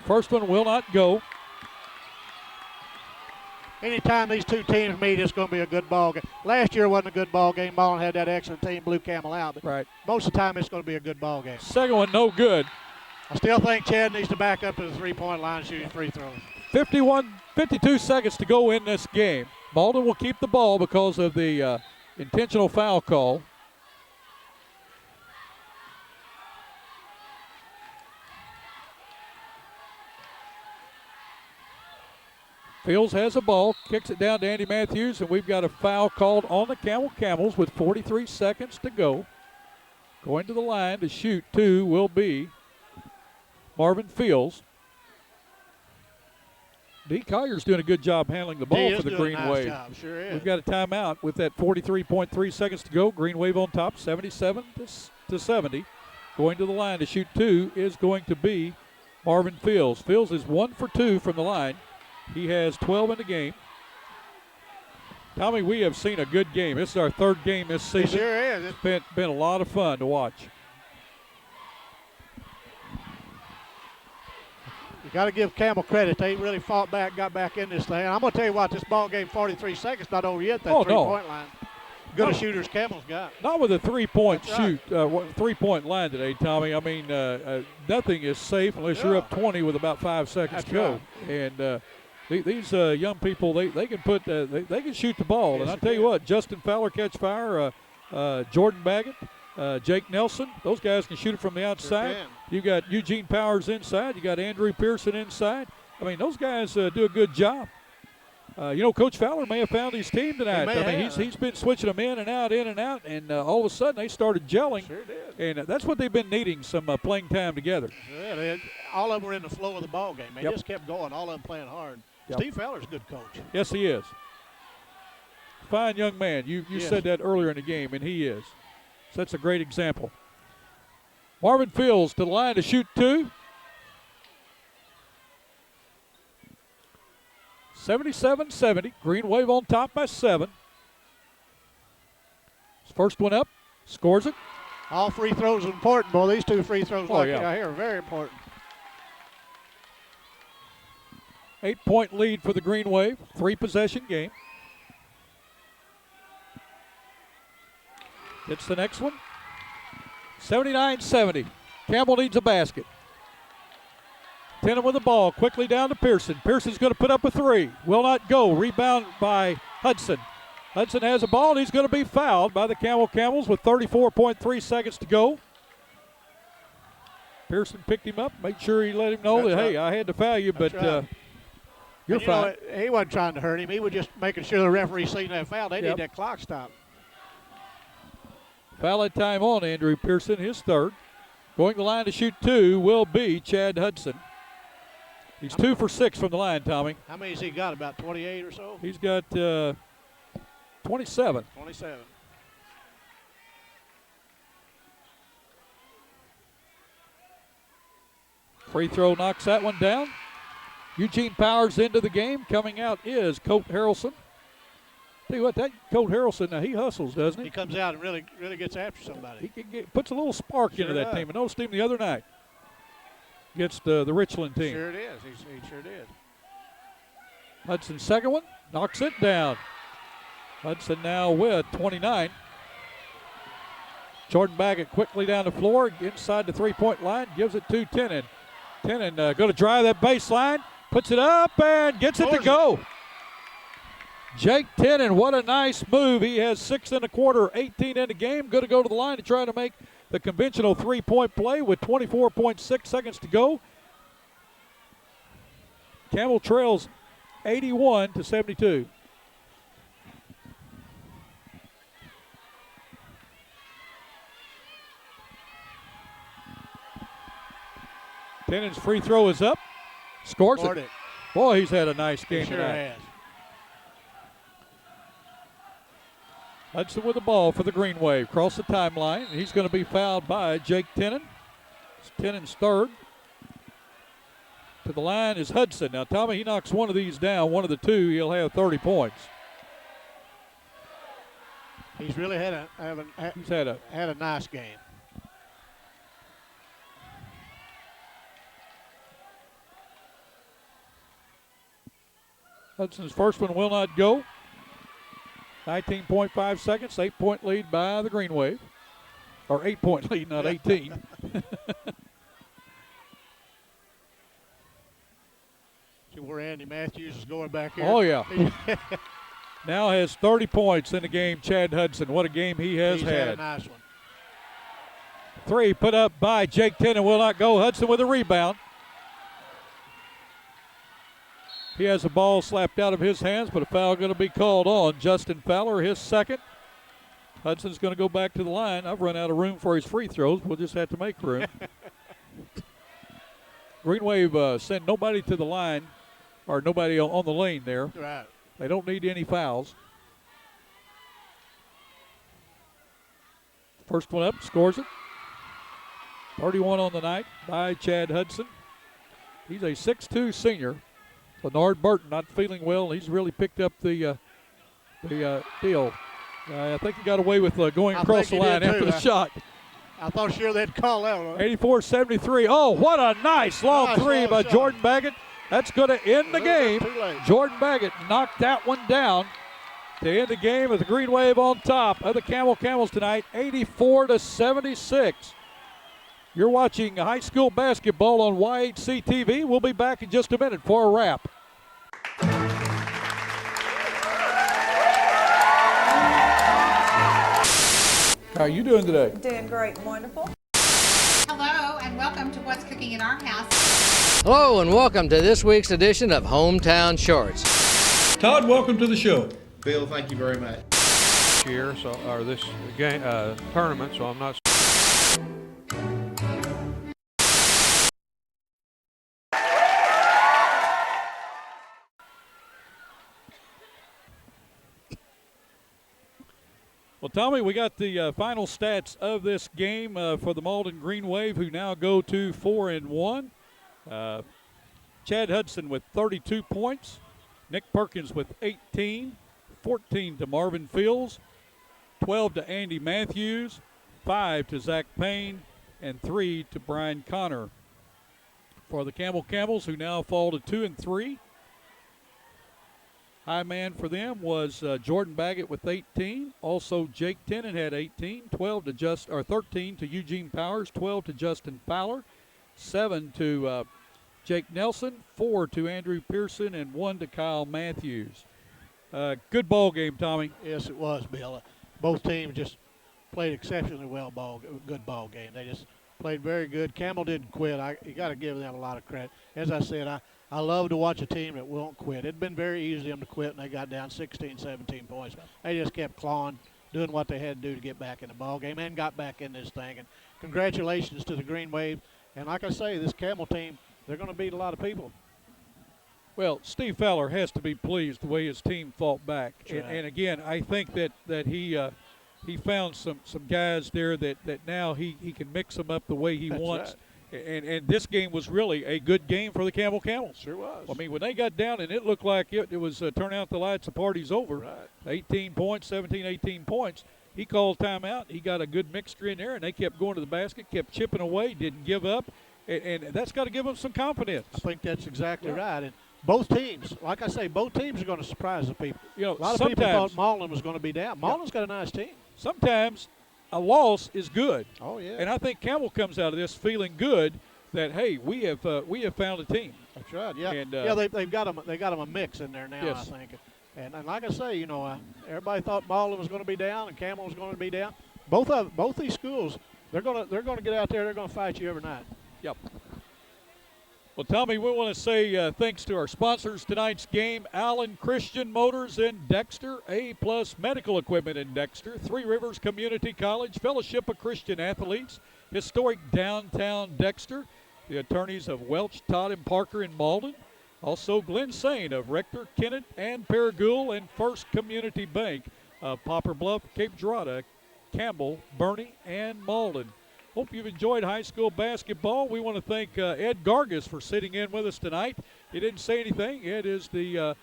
First one will not go. Anytime these two teams meet, it's going to be a good ball game. Last year wasn't a good ball game. Malden had that excellent team, blew Campbell out. But right. Most of the time, it's going to be a good ball game. Second one, no good. I still think Chad needs to back up to the three-point line shooting free throws. 52 seconds to go in this game. Malden will keep the ball because of the intentional foul call. Fields has a ball, kicks it down to Andy Matthews, and we've got a foul called on the Camels with 43 seconds to go. Going to the line to shoot 2 will be Marvin Fields. D. Collier's doing a good job handling the ball for the Green Wave. Job. Sure is. We've got a timeout with that 43.3 seconds to go. Green Wave on top, 77 to 70. Going to the line to shoot 2 is going to be Marvin Fields. Fields is 1 for 2 from the line. He has 12 in the game. Tommy, we have seen a good game. This is our third game this season. It sure is. It's been a lot of fun to watch. You got to give Campbell credit. They really fought back, got back in this thing. I'm going to tell you what, this ball game, 43 seconds, not over yet, that three-point line. Good a shooters Campbell's got. Not with a three-point three-point line today, Tommy. I mean, nothing is safe unless you're up 20 with about 5 seconds to go. Right. And these young people, they can put they can shoot the ball. Yes, and I tell you what, Justin Fowler catch fire, Jordan Baggett, Jake Nelson, those guys can shoot it from the outside. Sure. You got Eugene Powers inside. You got Andrew Pearson inside. I mean, those guys do a good job. Coach Fowler may have found his team tonight. I mean, he's been switching them in and out, and all of a sudden they started gelling. Sure did. And that's what they've been needing, some playing time together. Yeah, all of them were in the flow of the ball game. They just kept going, all of them playing hard. Yep. Steve Fowler's a good coach. Yes, he is. Fine young man. You said that earlier in the game, and he is. So that's a great example. Marvin Fields to the line to shoot 2. 77-70. Green Wave on top by 7. His first one up. Scores it. All free throws are important, boy. These 2 free throws out here are very important. 8-point lead for the Green Wave. 3-possession game. It's the next one. 79-70. Campbell needs a basket. Tennant with the ball, quickly down to Pearson. Pearson's going to put up a 3. Will not go. Rebound by Hudson. Hudson has a ball, and he's going to be fouled by the Camels with 34.3 seconds to go. Pearson picked him up, made sure he let him know hey, I had to foul you, but you're fine. He wasn't trying to hurt him. He was just making sure the referee seen that foul. They need that clock stopped. Foul at time on Andrew Pearson, his third. Going to the line to shoot 2 will be Chad Hudson. He's 2 for 6 from the line, Tommy. How many has he got, about 28 or so? He's got 27. 27. Free throw knocks that one down. Eugene Powers into the game. Coming out is Colt Harrelson. Tell you what, that Colt Harrelson, now he hustles, doesn't he? He comes out and really gets after somebody. He puts a little spark into that team. I noticed him the other night against the Richland team. Sure it is. He sure did. Hudson's second one, knocks it down. Hudson now with 29. Jordan Baggett quickly down the floor, inside the three-point line, gives it to Tenen. Tenen going to drive that baseline, puts it up and gets it to go. Jake Tenen, what a nice move. He has 6 in the quarter, 18 in the game. Going to go to the line to try to make the conventional three-point play with 24.6 seconds to go. Campbell trails 81-72. Tenen's free throw is up. Scores it. Boy, he's had a nice game tonight. Has. Hudson with the ball for the Green Wave. Across the timeline. He's going to be fouled by Jake Tenen. It's Tenen's third. To the line is Hudson. Now, Tommy, he knocks one of these down. One of the two, he'll have 30 points. He's really had a nice game. Hudson's first one will not go. 19.5 seconds, 8-point lead by the Green Wave. Or 8-point lead, not 18. See where Andy Matthews is going back here. Oh, yeah. Now has 30 points in the game, Chad Hudson. What a game he has He's had a nice one. Three put up by Jake Tenen will not go. Hudson with a rebound. He has the ball slapped out of his hands, but a foul going to be called on Justin Fowler, his second. Hudson's going to go back to the line. I've run out of room for his free throws. We'll just have to make room. Green Wave send nobody to the line, or nobody on the lane there. Right. They don't need any fouls. First one up, scores it. 31 on the night by Chad Hudson. He's a 6'2 senior. Bernard Burton not feeling well. He's really picked up the deal. I think he got away with going across the line after the shot. I thought sure they'd call that one. 84-73. Oh, what a nice long three by Jordan Baggett. That's going to end the game. Jordan Baggett knocked that one down to end the game with the Green Wave on top of the Camels tonight, 84-76. You're watching high school basketball on YHC TV. We'll be back in just a minute for a wrap. How are you doing today? Doing great, wonderful. Hello and welcome to What's Cooking in Our House. Hello and welcome to this week's edition of Hometown Shorts. Todd, welcome to the show. Bill, thank you very much. Year, so or this game tournament, so I'm not. Well, Tommy, we got the final stats of this game for the Malden Green Wave, who now go to 4-1. Chad Hudson with 32 points. Nick Perkins with 18. 14 to Marvin Fields. 12 to Andy Matthews. 5 to Zach Payne. And 3 to Brian Connor. For the Camels, who now fall to 2-3. High man for them was Jordan Baggett with 18. Also, Jake Tenen had 18. 13 to Eugene Powers. 12 to Justin Fowler. 7 to Jake Nelson. 4 to Andrew Pearson, and 1 to Kyle Matthews. Good ball game, Tommy. Yes, it was, Bill. Both teams just played exceptionally well. Good ball game. They just played very good. Campbell didn't quit. You got to give them a lot of credit. As I said, I love to watch a team that won't quit. It'd been very easy for them to quit, and they got down 16, 17 points. They just kept clawing, doing what they had to do to get back in the ball game, and got back in this thing. And congratulations to the Green Wave. And like I say, this Campbell team, they're going to beat a lot of people. Well, Steve Fowler has to be pleased the way his team fought back. Right. And again, I think that he found some guys there that now he can mix them up the way he wants. Right. And this game was really a good game for the Campbell Camels. Sure was. I mean, when they got down and it looked like it was turn out the lights, the party's over. Right. 18 points, 17, 18 points. He called timeout. He got a good mixture in there, and they kept going to the basket, kept chipping away, didn't give up. And that's got to give them some confidence. I think that's exactly right. And both teams, like I say, both teams are going to surprise the people. You know, a lot of people thought Malden was going to be down. Malden's got a nice team. Sometimes a loss is good. Oh, yeah. And I think Campbell comes out of this feeling good that, hey, we have found a team. That's right. Yeah. And, they've got them a mix in there now. Yes. I think. And like I say, you know, everybody thought Malden was going to be down and Campbell was going to be down. Both these schools, they're going to get out there. They're going to fight you every night. Yep. Well, Tommy, we want to say thanks to our sponsors tonight's game, Allen Christian Motors in Dexter, A-Plus Medical Equipment in Dexter, Three Rivers Community College, Fellowship of Christian Athletes, historic downtown Dexter, the attorneys of Welch, Todd, and Parker in Malden, also Glenn Sain of Rector, Kennett, and Paragould, and First Community Bank of Poplar Bluff, Cape Girardeau, Campbell, Bernie, and Malden. Hope you've enjoyed high school basketball. We want to thank Ed Gargas for sitting in with us tonight. He didn't say anything. Ed is the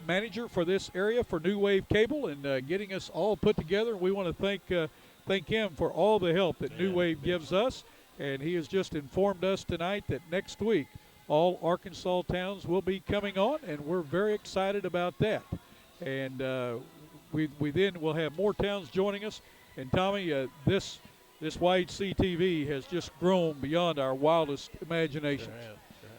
manager for this area for New Wave Cable and getting us all put together. We want to thank him for all the help that New Wave gives us. And he has just informed us tonight that next week all Arkansas towns will be coming on, and we're very excited about that. And we then will have more towns joining us. And Tommy, this YHC TV has just grown beyond our wildest imaginations.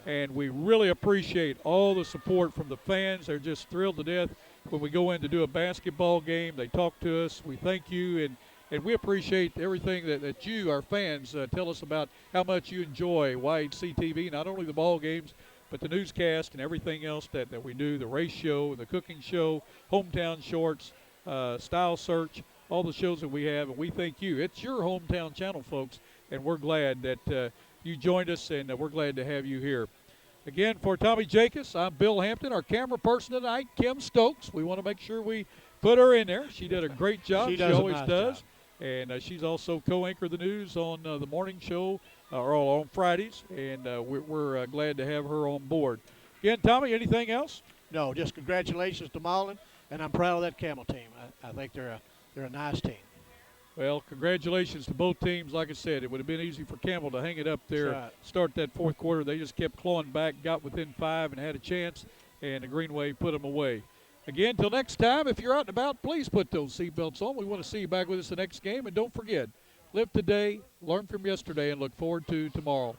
And we really appreciate all the support from the fans. They're just thrilled to death when we go in to do a basketball game. They talk to us. We thank you, and we appreciate everything that you, our fans, tell us about how much you enjoy YHC TV, not only the ball games, but the newscast and everything else that we do, the race show, the cooking show, hometown shorts, style search, all the shows that we have, and we thank you. It's your hometown channel, folks, and we're glad that you joined us, and we're glad to have you here. Again, for Tommy Jacobs, I'm Bill Hampton. Our camera person tonight, Kim Stokes. We want to make sure we put her in there. She did a great job. She always does. And she's also co-anchor the news on the morning show or on Fridays, and we're glad to have her on board. Again, Tommy, anything else? No, just congratulations to Malden, and I'm proud of that Camel team. I think they're a nice team. Well, congratulations to both teams. Like I said, it would have been easy for Campbell to hang it up there, start that fourth quarter. They just kept clawing back, got within 5, and had a chance, and the Green Wave put them away. Again, till next time, if you're out and about, please put those seatbelts on. We want to see you back with us the next game. And don't forget, live today, learn from yesterday, and look forward to tomorrow.